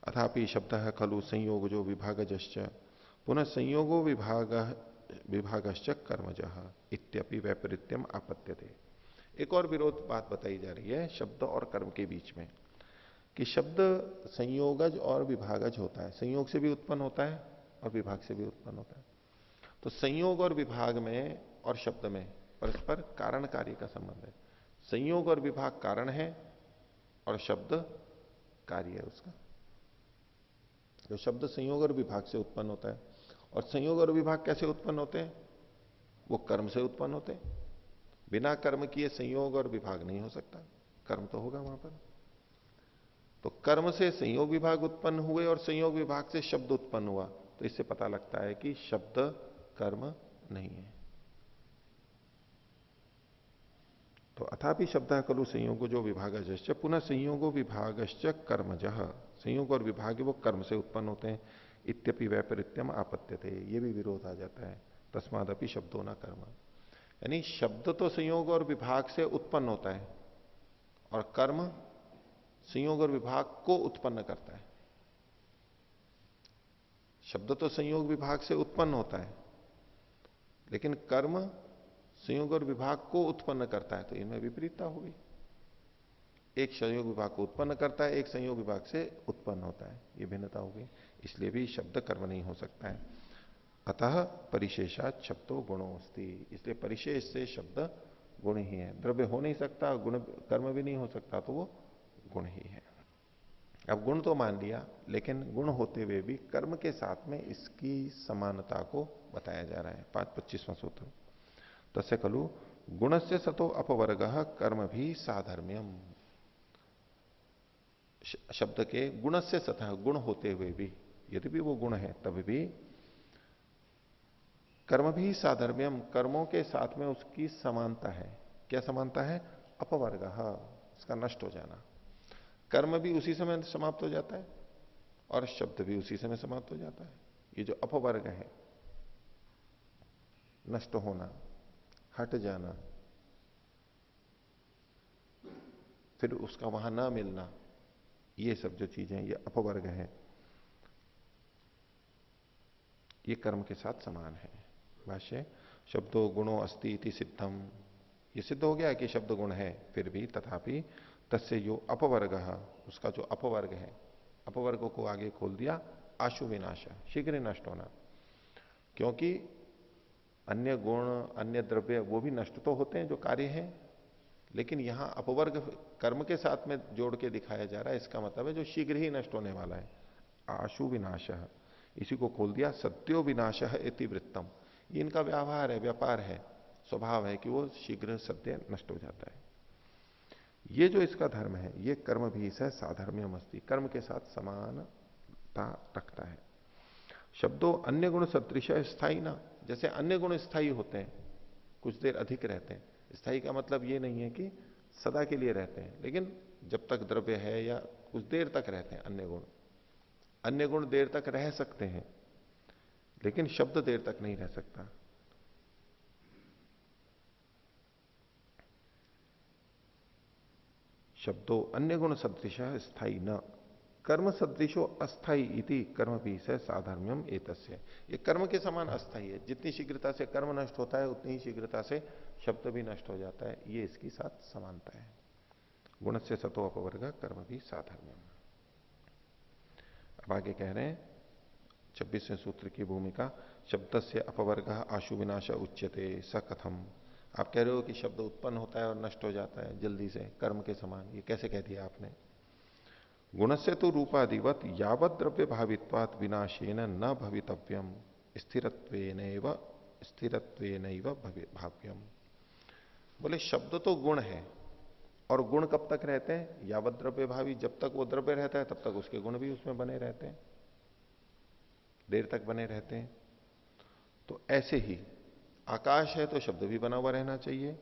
अथापि शब्द खलु संयोग जो विभागजश्च पुनः संयोगो विभागश्च कर्मजः इत्यपि वैपरीत्यम आपत्त्यते। एक और विरोध बात बताई जा रही है शब्द और कर्म के बीच में, कि शब्द संयोगज और विभागज होता है, संयोग से भी उत्पन्न होता है और विभाग से भी उत्पन्न होता है। तो संयोग और विभाग में और शब्द में परस्पर कारण कार्य का संबंध है। संयोग और विभाग कारण है और शब्द कार्य है उसका। तो शब्द संयोग और विभाग से उत्पन्न होता है, और संयोग और विभाग कैसे उत्पन्न होते हैं? वो कर्म से उत्पन्न होते हैं। बिना कर्म किए संयोग और विभाग नहीं हो सकता, कर्म तो होगा वहां पर। तो कर्म से संयोग विभाग उत्पन्न हुए और संयोग विभाग से शब्द उत्पन्न हुआ, तो इससे पता लगता है कि शब्द कर्म नहीं है। तो अथापि शब्द खलु संयोगो जो विभागश्च पुनः संयोगो विभागश्च कर्मजः, संयोग और विभाग वो कर्म से उत्पन्न होते हैं। इत्यपि वैपरीत्यम आपत्त्यते, ये भी विरोध आ जाता है। तस्मादपि शब्दों न कर्म, यानी शब्द तो संयोग और विभाग से उत्पन्न होता है और कर्म संयोग और विभाग को उत्पन्न करता है। शब्द तो संयोग विभाग से उत्पन्न होता है, लेकिन कर्म संयोग और विभाग को उत्पन्न करता है, तो इनमें विपरीतता होगी। एक संयोग विभाग को उत्पन्न करता है, एक संयोग विभाग से उत्पन्न होता है, ये भिन्नता होगी। इसलिए भी शब्द कर्म नहीं हो सकता है। अतः परिशेषात शब्दों गुणों अस्ति, इसलिए परिशेष से शब्द गुण ही है। द्रव्य हो नहीं सकता, गुण कर्म भी नहीं हो सकता, तो वो गुण ही है। अब गुण तो मान लिया, लेकिन गुण होते हुए भी कर्म के साथ में इसकी समानता को बताया जा रहा है। 25वां सूत्र, तस्य खलु गुणस्य सतो अपवर्ग कर्म भी साधर्म्यम। शब्द के गुण से सतह, गुण होते हुए भी, यदि भी वो गुण है तब भी कर्म भी साधर्म्यम, कर्मों के साथ में उसकी समानता है। क्या समानता है? अपवर्ग, इसका नष्ट हो जाना। कर्म भी उसी समय समाप्त हो जाता है और शब्द भी उसी समय समाप्त हो जाता है। ये जो अपवर्ग है, नष्ट होना, हट जाना, फिर उसका वहां ना मिलना, ये सब जो चीजें, ये अपवर्ग है, ये कर्म के साथ समान है। भाष्य, शब्दों गुणों अस्ति इति सिद्धम, ये सिद्ध हो गया कि शब्द गुण है, फिर भी तथापि तस्य यो अपवर्ग, उसका जो अपवर्ग है, अपवर्ग को आगे खोल दिया, आशु विनाश, शीघ्र ही नष्ट होना। क्योंकि अन्य गुण, अन्य द्रव्य वो भी नष्ट तो होते हैं जो कार्य हैं, लेकिन यहां अपवर्ग कर्म के साथ में जोड़ के दिखाया जा रहा है। इसका मतलब है जो शीघ्र ही नष्ट होने वाला है, आशु विनाश, इसी को खोल दिया सत्यो विनाश इति वृत्तम। ये इनका व्यवहार है, व्यापार है, स्वभाव है कि वो शीघ्र सत्य नष्ट हो जाता है। ये जो इसका धर्म है, ये कर्म भी से साधर्म्य मस्ती, कर्म के साथ समानता रखता है। शब्दों अन्य गुण सदृश स्थायी ना, जैसे अन्य गुण स्थायी होते हैं, कुछ देर अधिक रहते हैं। स्थायी का मतलब ये नहीं है कि सदा के लिए रहते हैं, लेकिन जब तक द्रव्य है या कुछ देर तक रहते हैं। अन्य गुण देर तक रह सकते हैं, लेकिन शब्द देर तक नहीं रह सकता। शब्दों अन्य गुण सदृश स्थायी न, कर्म सदृशो अस्थाई इति कर्म भी से साधर्म्यम एतस्य। ये कर्म के समान अस्थाई है, जितनी शीघ्रता से कर्म नष्ट होता है उतनी ही शीघ्रता से शब्द भी नष्ट हो जाता है। ये इसकी साथ समानता है। गुण से सतो अपवर्ग कर्म भी साधर्म्यम। अब आगे कह रहे हैं 26वें सूत्र की भूमिका, शब्द से अपवर्ग आशु विनाश उच्यते स कथम। आप कह रहे हो कि शब्द उत्पन्न होता है और नष्ट हो जाता है जल्दी से, कर्म के समान, ये कैसे कह दिया आपने? गुण से तो रूपाधिवत यावत द्रव्य भावित्वात विनाशेन न भवितव्यम स्थिरत्वेनैव भाव्यम। बोले शब्द तो गुण है, और गुण कब तक रहते हैं? यावत द्रव्य भावी, जब तक वो द्रव्य रहता है तब तक उसके गुण भी उसमें बने रहते हैं, देर तक बने रहते हैं। तो ऐसे ही आकाश है तो शब्द भी बना हुआ रहना चाहिए,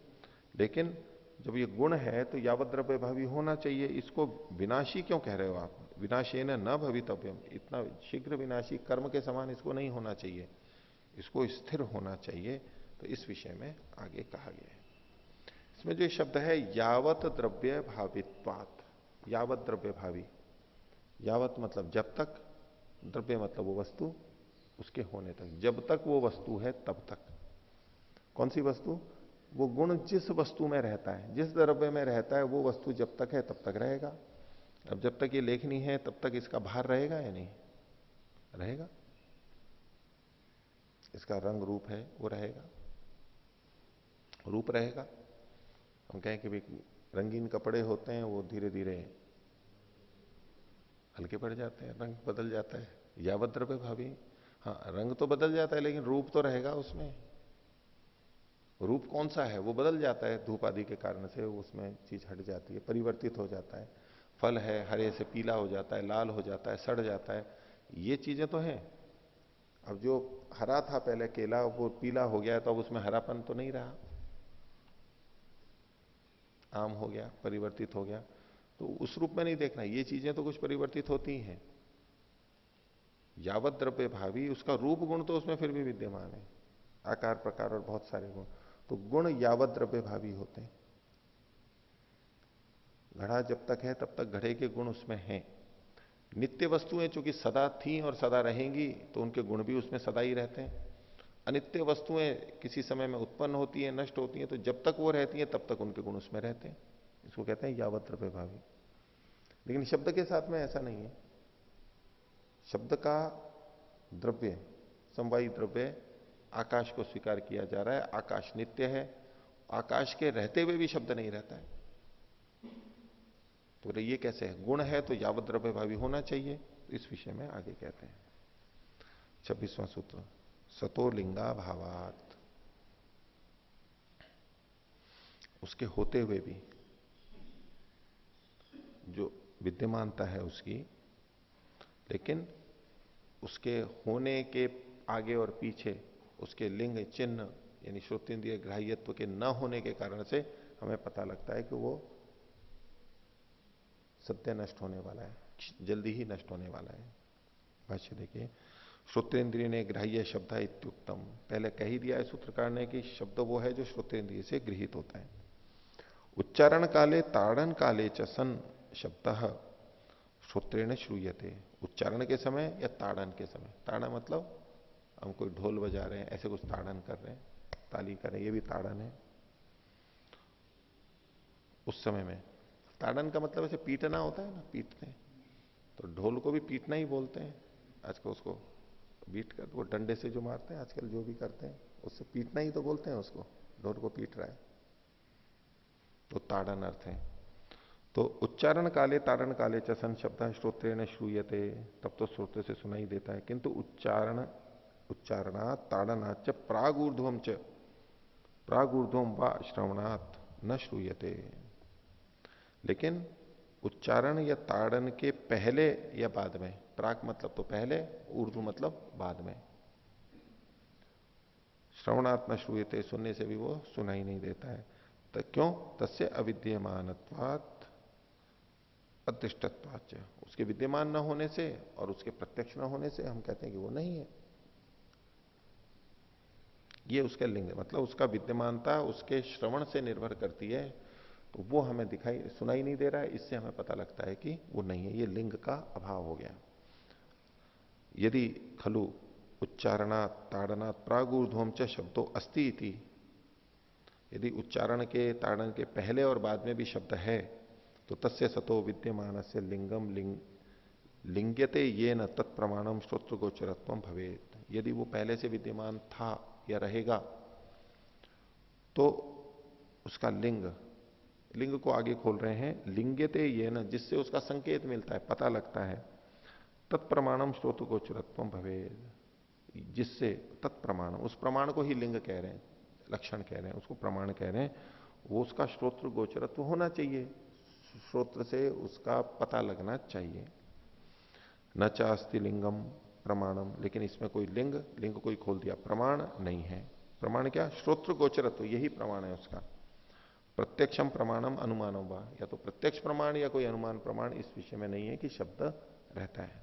लेकिन जब ये गुण है तो यावत द्रव्य भावी होना चाहिए। इसको विनाशी क्यों कह रहे हो आप? विनाशेन न भवितव्यम, इतना शीघ्र विनाशी कर्म के समान इसको नहीं होना चाहिए, इसको स्थिर होना चाहिए। तो इस विषय में आगे कहा गया है। इसमें जो शब्द है यावत द्रव्य भावित्वात, यावत द्रव्य भावी, यावत मतलब जब तक, द्रव्य मतलब वो वस्तु, उसके होने तक, जब तक वो वस्तु है तब तक। कौन सी वस्तु? वो गुण जिस वस्तु में रहता है, जिस द्रव्य में रहता है, वो वस्तु जब तक है तब तक रहेगा। अब जब तक ये लेखनी है तब तक इसका भार रहेगा या नहीं रहेगा? इसका रंग रूप है वो रहेगा, रूप रहेगा। हम कहें कि भाई रंगीन कपड़े होते हैं, वो धीरे धीरे हल्के पड़ जाते हैं, रंग बदल जाता है। यावत द्रव्य भावी, हाँ रंग तो बदल जाता है लेकिन रूप तो रहेगा उसमें। रूप कौन सा है वो बदल जाता है, धूप आदि के कारण से उसमें चीज हट जाती है, परिवर्तित हो जाता है। फल है हरे से पीला हो जाता है, लाल हो जाता है, सड़ जाता है, ये चीजें तो हैं। अब जो हरा था पहले केला, वो पीला हो गया तो अब उसमें हरापन तो नहीं रहा, आम हो गया, परिवर्तित हो गया। तो उस रूप में नहीं देखना, ये चीजें तो कुछ परिवर्तित होती हैं। यावत द्रव्य भावी, उसका रूप गुण तो उसमें फिर भी विद्यमान है, आकार प्रकार और बहुत सारे गुण। तो गुण यावत द्रव्य भावी होते हैं। घड़ा जब तक है तब तक घड़े के गुण उसमें हैं। नित्य वस्तुएं चूंकि सदा थी और सदा रहेंगी तो उनके गुण भी उसमें सदा ही रहते हैं। अनित्य वस्तुएं किसी समय में उत्पन्न होती हैं, नष्ट होती हैं, तो जब तक वो रहती हैं तब तक उनके गुण उसमें रहते हैं। इसको कहते हैं यावत द्रव्य भावी। लेकिन शब्द के साथ में ऐसा नहीं है। शब्द का द्रव्य, समवायी द्रव्य आकाश को स्वीकार किया जा रहा है, आकाश नित्य है, आकाश के रहते हुए भी शब्द नहीं रहता है। तो ये कैसे है? गुण है तो यावत द्रव्य भावी होना चाहिए। इस विषय में आगे कहते हैं 26वां सूत्र, सतो लिंगा भावात, उसके होते हुए भी, जो विद्यमानता है उसकी, लेकिन उसके होने के आगे और पीछे उसके लिंग चिन्ह यानी श्रोतेंद्रिय ग्राह्यत्व के न होने के कारण से हमें पता लगता है कि वो सत्य नष्ट होने वाला है, जल्दी ही नष्ट होने वाला है। भाष्य देखिए, श्रोतेंद्रिय ने ग्राह्य शब्द इत्युक्तम, पहले कह ही दिया है सूत्रकार ने कि शब्द वो है जो श्रोतेंद्रिय से गृहित होता है। उच्चारण काले ताड़न काले च सन शब्द श्रोत्रेण श्रूयते, उच्चारण के समय या ताड़न के समय। ताड़न मतलब हम कोई ढोल बजा रहे हैं, ऐसे कुछ ताड़न कर रहे हैं, ताली कर रहे हैं, ये भी ताड़न है। उस समय में ताड़न का मतलब ऐसे पीटना होता है ना, पीटते हैं, तो ढोल को भी पीटना ही बोलते हैं आजकल। उसको बीट कर, वो डंडे से जो मारते हैं आजकल, जो भी करते हैं उससे पीटना ही तो बोलते हैं उसको, ढोल को पीट रहा है, तो ताड़न अर्थ है। तो उच्चारण काले ताड़न काले च सन शब्द श्रोत्रेण श्रूयते, तब तो श्रोत्र से सुनाई देता है, किंतु उच्चारणात् ताड़नाच प्रागूर्ध्वम च प्रागूर्ध्वम व श्रवणात् न श्रूयते। लेकिन उच्चारण या ताड़न के पहले या बाद में, प्राक मतलब तो पहले, ऊर्ध्व मतलब बाद में, श्रवणात् न श्रूयते, सुनने से भी वो सुनाई नहीं देता है। तो क्यों? तस्य अविद्यमानत्वात् अदृष्टत्वाच, उसके विद्यमान न होने से और उसके प्रत्यक्ष न होने से हम कहते हैं कि वो नहीं है। ये उसका लिंग है, मतलब उसका विद्यमानता उसके श्रवण से निर्भर करती है, तो वो हमें दिखाई सुनाई नहीं दे रहा है, इससे हमें पता लगता है कि वो नहीं है, ये लिंग का अभाव हो गया। यदि खलु उच्चारणात् ताड़नात् प्रागूर्ध्वम च शब्दों अस्ति इति, यदि उच्चारण के ताड़न के पहले और बाद में भी शब्द है, तो तस्य सतो विद्यमान से लिंगम लिंग्यते ये न तत्प्रमाणम श्रोत्र गोचरत्व भवेत। यदि वो पहले से विद्यमान था या रहेगा, तो उसका लिंग को आगे खोल रहे हैं, लिंग्यते ये न, जिससे उसका संकेत मिलता है, पता लगता है, तत्प्रमाणम श्रोत्र गोचरत्व भवेद, जिससे तत्प्रमाण, उस प्रमाण को ही लिंग कह रहे हैं, लक्षण कह रहे हैं, उसको प्रमाण कह रहे हैं, वो उसका श्रोत्र गोचरत्व होना चाहिए, श्रोत्र से उसका पता लगना चाहिए। न चास्ति लिंगम प्रमाणम, लेकिन इसमें कोई लिंग कोई खोल दिया, प्रमाण नहीं है। प्रमाण क्या? श्रोत्र गोचरत्व, यही प्रमाण है उसका। प्रत्यक्षम प्रमाणम अनुमानम वा, या तो प्रत्यक्ष प्रमाण या कोई अनुमान प्रमाण इस विषय में नहीं है कि शब्द रहता है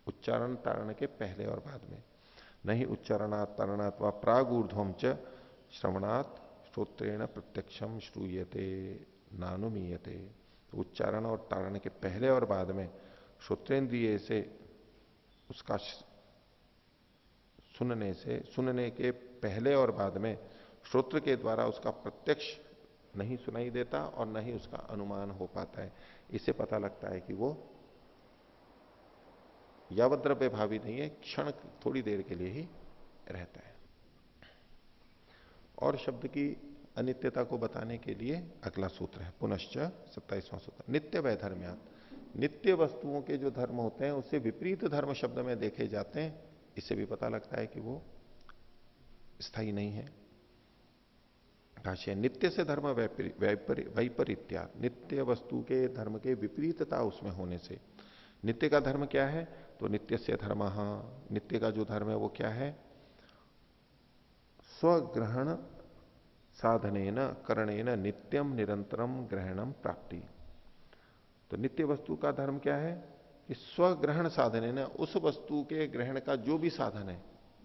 उच्चारण तारण के पहले और बाद में। नहीं उच्चारणात् तारणात् वा प्रागूर्ध्वम च श्रवणात् श्रोत्रेण प्रत्यक्षम श्रूयते नानुमीयते। तो उच्चारण और तारण के पहले और बाद में श्रोत्रेंद्रिय से उसका सुनने के पहले और बाद में श्रोत्र के द्वारा उसका प्रत्यक्ष नहीं सुनाई देता और न ही उसका अनुमान हो पाता है। इससे पता लगता है कि वो यावद्रव्य भावी नहीं है, क्षण थोड़ी देर के लिए ही रहता है। और शब्द की अनित्यता को बताने के लिए अगला सूत्र है पुनश्च 27वां सूत्र, नित्य वैधर्म्यात्, नित्य वस्तुओं के जो धर्म होते हैं उससे विपरीत धर्म शब्द में देखे जाते हैं, इससे भी पता लगता है कि वो स्थायी नहीं है। भाष्य, नित्य से धर्म वैपरीत्या, नित्य वस्तु के धर्म के विपरीतता उसमें होने से। नित्य का धर्म क्या है? तो नित्य से धर्म, नित्य का जो धर्म है वो क्या है? स्वग्रहण साधनेन करणेन नित्यम निरंतरम ग्रहणम प्राप्ति। तो नित्य वस्तु का धर्म क्या है? कि स्वग्रहण साधनेन, उस वस्तु के ग्रहण का जो भी साधन है,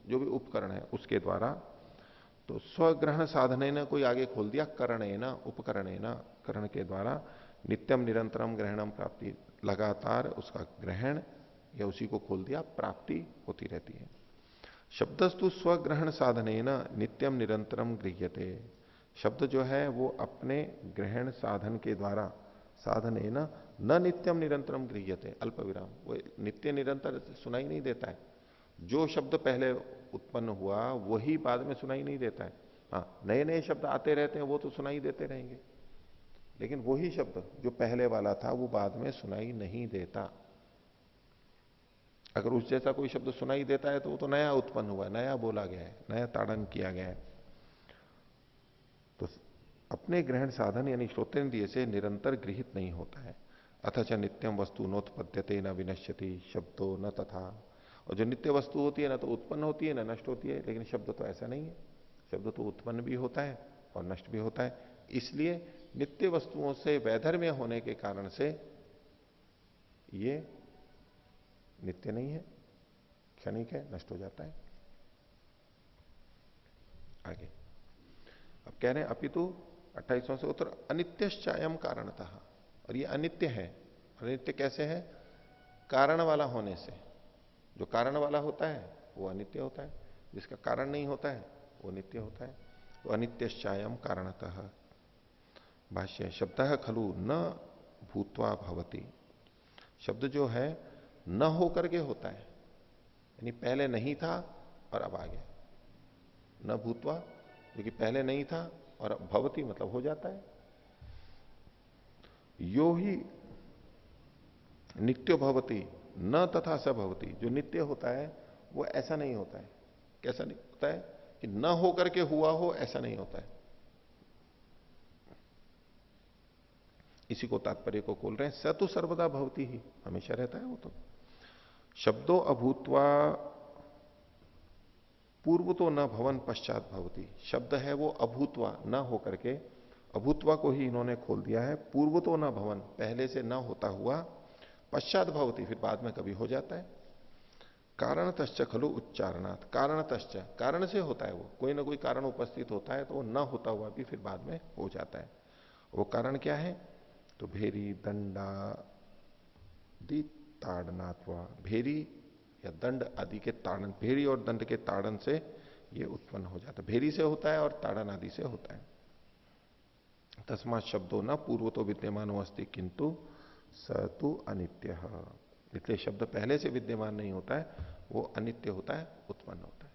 जो भी उपकरण है उसके द्वारा, तो स्वग्रहण साधनेन कोई आगे खोल दिया, करणेन उपकरणेन, करण के द्वारा नित्यम निरंतरम ग्रहणम प्राप्ति, लगातार उसका ग्रहण या उसी को खोल दिया प्राप्ति होती रहती है। शब्दस्तु स्वग्रहण साधनेन नित्यम निरंतरम गृह्यते, शब्द जो है वो अपने ग्रहण साधन के द्वारा, साधनेन न नित्यम निरंतरम गृह्यते, अल्प विराम, वो नित्य निरंतर सुनाई नहीं देता है। जो शब्द पहले उत्पन्न हुआ वही बाद में सुनाई नहीं देता है। हाँ, नए नए शब्द आते रहते हैं, वो तो सुनाई देते रहेंगे, लेकिन वही शब्द जो पहले वाला था वो बाद में सुनाई नहीं देता। अगर उस जैसा कोई शब्द सुनाई देता है तो वो तो नया उत्पन्न हुआ है, नया बोला गया है, नया ताड़न किया गया है। तो अपने ग्रहण साधन यानी श्रोतेंद्रिय से निरंतर गृहित नहीं होता है। अथच नित्यम वस्तु नोत्पद्यते न विनश्यति शब्दो न तथा। और जो नित्य वस्तु होती है ना तो उत्पन्न होती है ना नष्ट होती है, लेकिन शब्द तो ऐसा नहीं है। शब्द तो उत्पन्न भी होता है और नष्ट भी होता है। इसलिए नित्य वस्तुओं से वैधर्म्य होने के कारण से ये नित्य नहीं है, क्षणिक है, नष्ट हो जाता है। आगे अब कह रहे हैं अपितु 28वां से उत्तर अनित्यश्चायम कारणतः। और ये अनित्य है। अनित्य कैसे है? कारण वाला होने से। जो कारण वाला होता है वो अनित्य होता है, जिसका कारण नहीं होता है वो नित्य होता है। तो अनित्यश्चायम कारणतः। भाष्य शब्द खलु न भूत्वा भवति। शब्द जो है न होकर के होता है, यानी पहले नहीं था और अब आ गया। न भूत्वा जो कि पहले नहीं था और अब भवति मतलब हो जाता है। यो ही नित्यो भवति न तथा स भवति। जो नित्य होता है वो ऐसा नहीं होता है। कैसा नहीं होता है? कि न होकर के हुआ हो ऐसा नहीं होता है। इसी को तात्पर्य को खोल रहे हैं। स तो सर्वदा भवति ही, हमेशा रहता है वो तो। शब्दो अभूत्वा पूर्व तो न भवन पश्चात भवति। शब्द है वो अभूत्वा न होकर के, अभूत्वा को ही इन्होंने खोल दिया है। पूर्व तो न भवन पहले से न होता हुआ, पश्चात भवति फिर बाद में कभी हो जाता है। कारणतश्च खलु उच्चारणात्। कारणतश्च कारण से होता है वो, कोई ना कोई कारण उपस्थित होता है तो वो न होता हुआ भी फिर बाद में हो जाता है। वो कारण क्या है? तो भेरी दंडा दी ताड़नात्वा। भेरी या दंड आदि के ताड़न, भेरी और दंड के ताड़न से ये उत्पन्न हो जाता है। भेरी से होता है और ताड़न आदि से होता है। तस्मात् शब्दों न पूर्व तो विद्यमान अस्ति किंतु स तु अनित्य। इसलिए शब्द पहले से विद्यमान नहीं होता है, वो अनित्य होता है, उत्पन्न होता है।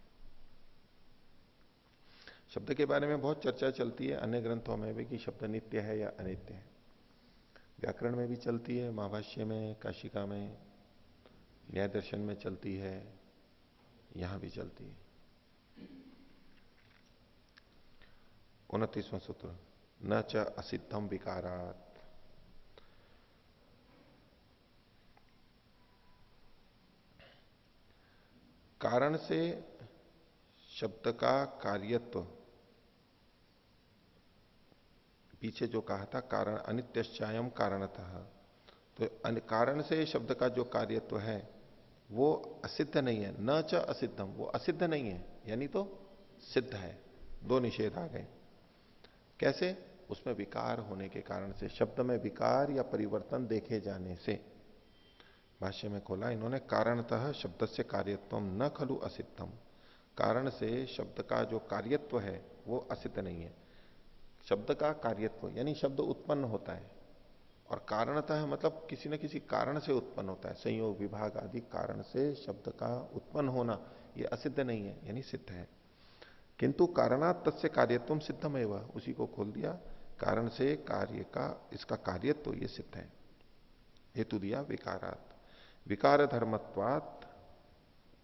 शब्द के बारे में बहुत चर्चा चलती है अन्य ग्रंथों में भी कि शब्द नित्य है या अनित्य है। व्याकरण में भी चलती है, महाभाष्य में, काशिका में, न्याय दर्शन में चलती है, यहां भी चलती है। 29वां सूत्र न च असिद्धम विकारात्। कारण से शब्द का कार्यत्व, पीछे जो कहा था कारण अनित्यश्चायम कारणतः, तो कारण से शब्द का जो कार्यत्व है वो असिद्ध नहीं है। न च असिद्धम, वो असिद्ध नहीं है यानी तो सिद्ध है। दो निषेध आ गए। कैसे? उसमें विकार होने के कारण से, शब्द में विकार या परिवर्तन देखे जाने से। भाष्य में खोला इन्होंने कारणतः शब्द से कार्यत्व न खलु असिद्धम। कारण से शब्द का जो कार्यत्व है वो असिद्ध नहीं है। शब्द का कार्यत्व यानी शब्द उत्पन्न होता है, और कारणतः मतलब किसी न किसी कारण से उत्पन्न होता है। संयोग विभाग आदि कारण से शब्द का उत्पन्न होना ये असिद्ध नहीं है, यानी सिद्ध है। किंतु कारणात् तस्य कार्यत्व सिद्धमेव। उसी को खोल दिया, कारण से कार्य का इसका कार्यत्व ये सिद्ध है। हेतु दिया विकारात्। विकार धर्मत्वात्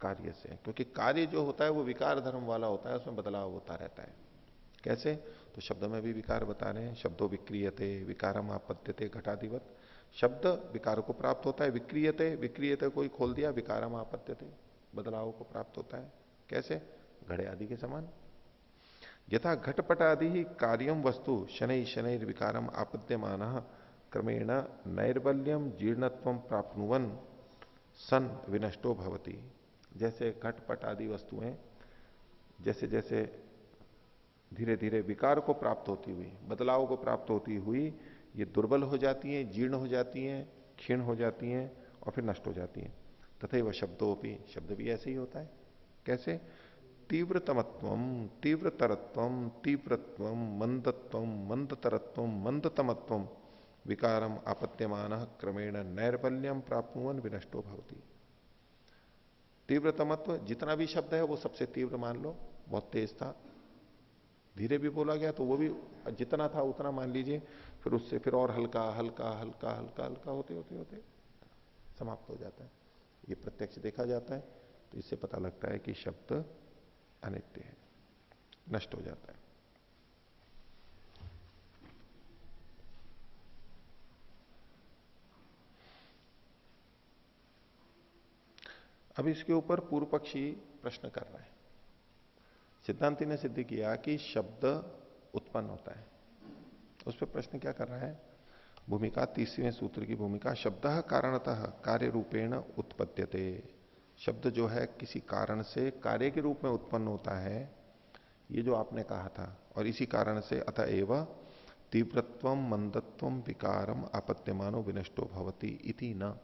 कार्य से, क्योंकि कार्य जो होता है वो विकार धर्म वाला होता है, उसमें बदलाव होता रहता है। कैसे? तो शब्द में भी विकार बता रहे हैं। शब्दों विक्रियते विकारम आपद्यते घटाधिवत। शब्द विकार को प्राप्त होता है। विक्रियते, विक्रियते कोई खोल दिया, विकारम आपद्यते बदलाव को प्राप्त होता है। कैसे? घड़े आदि के समान। यथा घटपट आदि ही कार्यम वस्तु शनै शनैर विकारम आपद्यमान क्रमेण नैर्बल्यम जीर्णत्वम प्राप्नुवन सन विनष्टो भवति। जैसे घटपट आदि वस्तुएं जैसे जैसे धीरे धीरे विकार को प्राप्त होती हुई, बदलाव को प्राप्त होती हुई ये दुर्बल हो जाती हैं, जीर्ण हो जाती हैं, क्षीण हो जाती हैं और फिर नष्ट हो जाती हैं। तथा वह शब्दों शब्द भी ऐसे ही होता है। कैसे? तीव्रतमत्वम तीव्रतरत्वम तीव्रत्वम मंदत्वम मंदतरत्वम मंदतमत्वम विकारम आपत्त्यमान क्रमेण नैर्बल्यम प्राप्नुवन विनष्टो भवति। तीव्रतमत्व जितना भी शब्द है वो सबसे तीव्र मान लो, बहुत तेज था, धीरे भी बोला गया तो वो भी जितना था उतना मान लीजिए, फिर उससे फिर और हल्का हल्का हल्का हल्का हल्का होते होते होते समाप्त हो जाता है। ये प्रत्यक्ष देखा जाता है, तो इससे पता लगता है कि शब्द अनित्य है, नष्ट हो जाता है। अब इसके ऊपर पूर्व पक्षी प्रश्न कर रहा है। सिद्धांति ने सिद्ध किया कि शब्द उत्पन्न होता है। उस पर प्रश्न क्या कर रहा है? भूमिका 30वें सूत्र की भूमिका, शब्द कारणतः कार्य रूपेण उत्पद्यते। शब्द जो है किसी कारण से कार्य के रूप में उत्पन्न होता है, ये जो आपने कहा था, और इसी कारण से अतएव तीव्रत्व मंदत्व विकारम आपत्त्यमानो विनष्टो भवति इति न।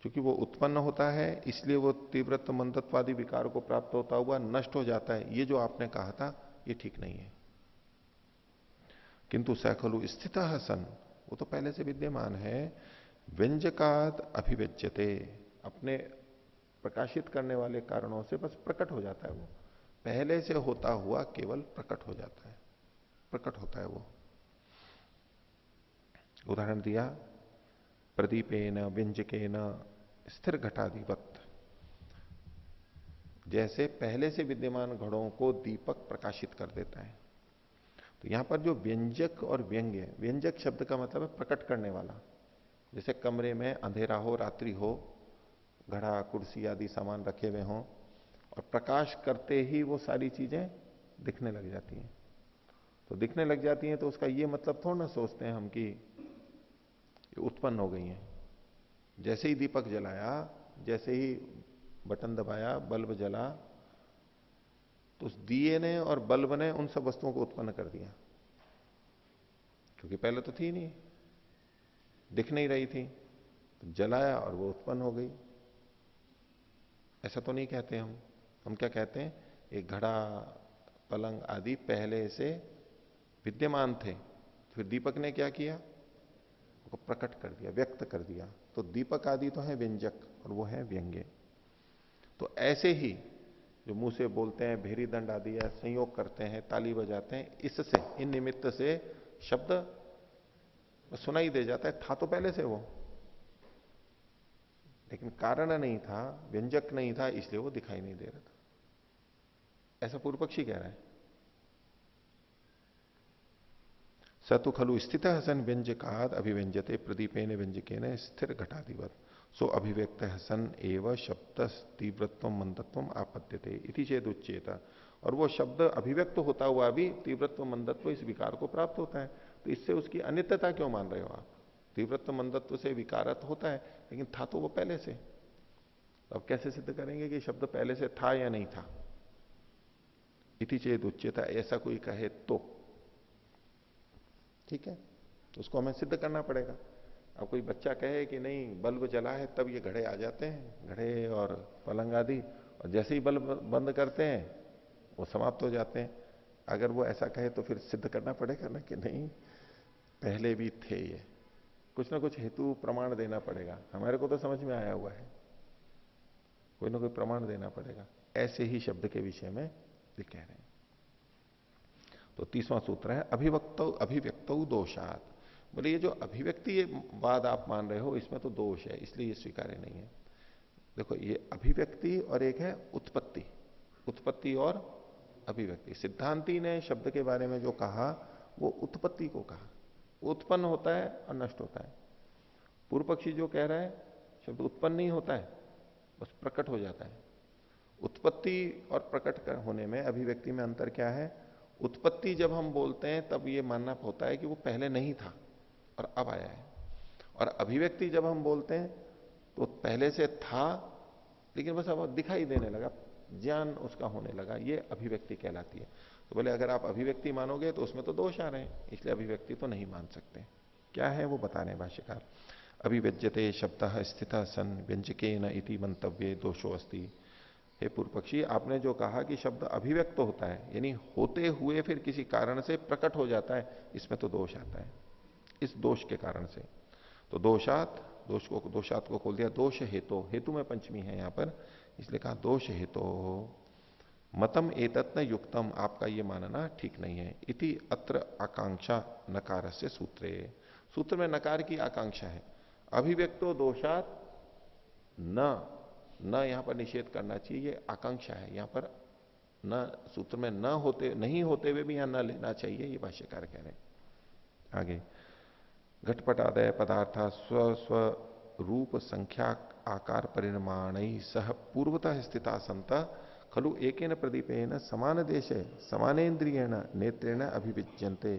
क्योंकि वो उत्पन्न होता है इसलिए वो तीव्रत्व मंदत्वादि विकार को प्राप्त होता हुआ नष्ट हो जाता है, ये जो आपने कहा था ये ठीक नहीं है। किंतु सखलु स्थित सन, वो तो पहले से विद्यमान है, व्यंजकाद अभिव्यज्यते, अपने प्रकाशित करने वाले कारणों से बस प्रकट हो जाता है। वो पहले से होता हुआ केवल प्रकट हो जाता है, प्रकट होता है वो। उदाहरण दिया, प्रदीपेन व्यंजकेन स्थिर घटाधिपत, जैसे पहले से विद्यमान घड़ों को दीपक प्रकाशित कर देता है। तो यहां पर जो व्यंजक और व्यंग्य, व्यंजक शब्द का मतलब है प्रकट करने वाला। जैसे कमरे में अंधेरा हो, रात्रि हो, घड़ा कुर्सी आदि सामान रखे हुए हों, और प्रकाश करते ही वो सारी चीजें दिखने लग जाती हैं। तो दिखने लग जाती हैं तो उसका ये मतलब थोड़ा ना सोचते हैं हम कि उत्पन्न हो गई हैं। जैसे ही दीपक जलाया, जैसे ही बटन दबाया, बल्ब जला, तो उस दिए ने और बल्ब ने उन सब वस्तुओं को उत्पन्न कर दिया, क्योंकि पहले तो थी नहीं, दिख नहीं रही थी, तो जलाया और वो उत्पन्न हो गई। ऐसा तो नहीं कहते हम क्या कहते हैं? एक घड़ा पलंग आदि पहले से विद्यमान थे, फिर दीपक ने क्या किया? को प्रकट कर दिया, व्यक्त कर दिया। तो दीपक आदि तो है व्यंजक और वो है व्यंग्य। तो ऐसे ही जो मुंह से बोलते हैं, भेरी दंड आदि या संयोग करते हैं, ताली बजाते हैं, इससे, इन निमित्त से शब्द सुनाई दे जाता है। था तो पहले से वो, लेकिन कारण नहीं था, व्यंजक नहीं था, इसलिए वो दिखाई नहीं दे रहा था। ऐसा पूर्व पक्षी कह रहा है। सतु खलु स्थित हसन व्यंजकाद अभिव्यंजते प्रदीपेन व्यंजकेन स्थिर घटाधिवत सो अभिव्यक्त हसन एव शब्द तीव्रत्व मंदत्व आपद्यते इति चेद उच्चेता। और वो शब्द अभिव्यक्त होता हुआ भी तीव्रत्व मंदत्व इस विकार को प्राप्त होता है, तो इससे उसकी अनित्यता क्यों मान रहे हो आप? तीव्रत्व मंदत्व से विकारत होता है, लेकिन था तो वो पहले से। अब कैसे सिद्ध करेंगे कि शब्द पहले से था या नहीं था? इति चेद उच्चेता, ऐसा कोई कहे तो ठीक है, तो उसको हमें सिद्ध करना पड़ेगा। अब कोई बच्चा कहे कि नहीं बल्ब जला है तब ये घड़े आ जाते हैं, घड़े और पलंग आदि, और जैसे ही बल्ब बंद करते हैं वो समाप्त हो जाते हैं। अगर वो ऐसा कहे तो फिर सिद्ध करना पड़ेगा ना कि नहीं पहले भी थे ये। कुछ ना कुछ हेतु प्रमाण देना पड़ेगा। हमारे को तो समझ में आया हुआ है, कोई ना कोई प्रमाण देना पड़ेगा। ऐसे ही शब्द के विषय में ये कह रहे हैं। तो 30वां सूत्र है अभिव्यक्त दोषात। बोले ये जो अभिव्यक्ति ये वाद आप मान रहे हो, इसमें तो दोष है, इसलिए ये स्वीकार्य नहीं है। देखो ये अभिव्यक्ति और एक है उत्पत्ति, उत्पत्ति और अभिव्यक्ति। सिद्धांति ने शब्द के बारे में जो कहा वो उत्पत्ति को कहा, उत्पन्न होता है और नष्ट होता है। पूर्व पक्षी जो कह रहा है शब्द उत्पन्न नहीं होता है, बस प्रकट हो जाता है। उत्पत्ति और प्रकट होने में, अभिव्यक्ति में अंतर क्या है? उत्पत्ति जब हम बोलते हैं तब ये मानना होता है कि वो पहले नहीं था और अब आया है, और अभिव्यक्ति जब हम बोलते हैं तो पहले से था लेकिन बस अब दिखाई देने लगा, ज्ञान उसका होने लगा, ये अभिव्यक्ति कहलाती है। तो बोले अगर आप अभिव्यक्ति मानोगे तो उसमें तो दोष आ रहे हैं, इसलिए अभिव्यक्ति तो नहीं मान सकते। क्या है वो बता रहे हैं भाष्यकार। अभिव्यज्यते शब्द स्थित सन व्यंजकेन इति मंतव्ये दोषो अस्ति। हे पूर्व पक्षी, आपने जो कहा कि शब्द अभिव्यक्त होता है, यानी होते हुए फिर किसी कारण से प्रकट हो जाता है, इसमें तो दोष आता है, इस दोष के कारण से। तो दोषात, दोषात को खोल दिया, दोष हेतु, हेतु में पंचमी है यहां पर, इसलिए कहा दोष हेतु मतम एतत्न युक्तम, आपका ये मानना ठीक नहीं है। इति अत्र आकांक्षा नकार से सूत्रे, सूत्र में नकार की आकांक्षा है। अभिव्यक्तो दोषात न यहां पर निषेध करना चाहिए, ये आकांक्षा है यहां पर। न सूत्र में न होते, नहीं होते हुए भी यहां न लेना चाहिए, ये भाष्यकार कह रहे हैं। आगे घटपटादय पदार्थ स्व स्व रूप संख्या आकार परिमाण सह पूर्वतः स्थिता संत खलु एकेन प्रदीपेन समान देशे समानेन्द्रियेण नेत्रेण अभिविज्यन्ते।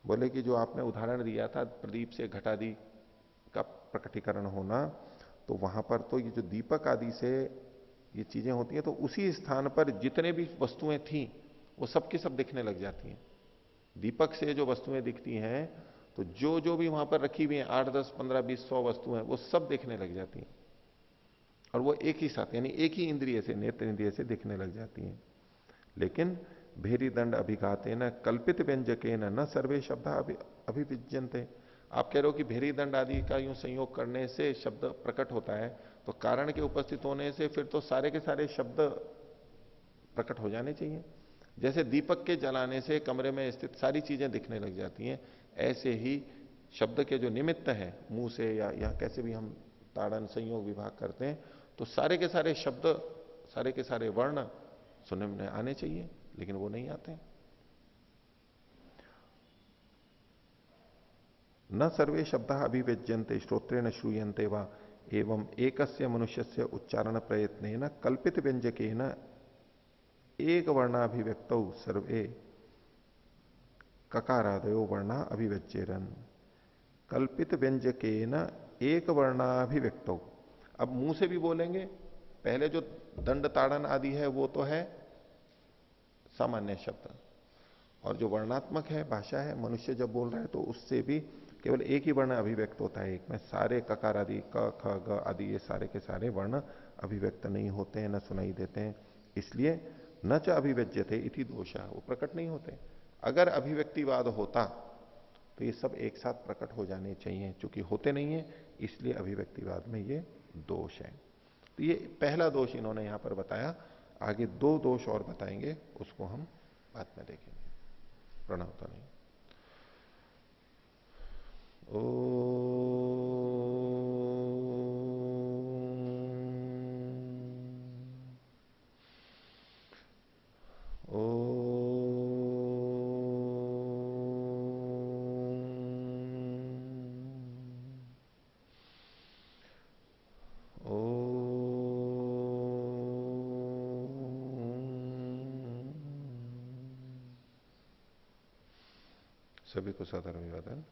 बोले कि जो आपने उदाहरण दिया था प्रदीप से घटादि का प्रकटीकरण होना, तो वहां पर तो ये जो दीपक आदि से ये चीजें होती हैं, तो उसी स्थान पर जितने भी वस्तुएं थी वो सब की सब दिखने लग जाती हैं। दीपक से जो वस्तुएं दिखती हैं, तो जो जो भी वहां पर रखी हुई हैं 8, 10, 15, 20, 100 वस्तुएं, वो सब दिखने लग जाती हैं। और वो एक ही साथ यानी एक ही इंद्रिय से, नेत्र इंद्रिय से दिखने लग जाती हैं। लेकिन भेरी दंड अभिघाते न कल्पित व्यंजके न सर्वे शब्द अभिविज्यंते। आप कह रहे हो कि भेरी दंड आदि का यूं संयोग करने से शब्द प्रकट होता है, तो कारण के उपस्थित होने से फिर तो सारे के सारे शब्द प्रकट हो जाने चाहिए। जैसे दीपक के जलाने से कमरे में स्थित सारी चीजें दिखने लग जाती हैं, ऐसे ही शब्द के जो निमित्त है मुंह से या कैसे भी हम ताड़न संयोग विभाग करते हैं, तो सारे के सारे शब्द, सारे के सारे वर्ण सुनने में आने चाहिए, लेकिन वो नहीं आते। न सर्वे शब्द अभिव्यज्यन्ते श्रोत्रेण श्रूयन्ते वा एवं एकस्य मनुष्यस्य उच्चारण प्रयत्नेन कल्पित व्यंजकेन एक वर्णाभिव्यक्त सर्वे ककारादयो वर्णा अभिव्यज्येरन। कल्पित व्यंजकेन एक वर्णाभिव्यक्त। अब मुंह से भी बोलेंगे, पहले जो दंड ताड़न आदि है वो तो है सामान्य शब्द, और जो वर्णात्मक है भाषा है, मनुष्य जब बोल रहा है तो उससे भी केवल एक ही वर्ण अभिव्यक्त होता है। एक में सारे ककार आदि क ख ग आदि ये सारे के सारे वर्ण अभिव्यक्त नहीं होते हैं, न सुनाई देते हैं। इसलिए न च अभिव्यज्यते इति दोषा, वो प्रकट नहीं होते। अगर अभिव्यक्तिवाद होता तो ये सब एक साथ प्रकट हो जाने चाहिए, चूंकि होते नहीं है इसलिए अभिव्यक्तिवाद में ये दोष है। तो ये पहला दोष इन्होंने यहां पर बताया। आगे 2 दोष और बताएंगे, उसको हम बाद में देखेंगे। प्रणव तो नहीं। सभी को साधारण अभिवादन।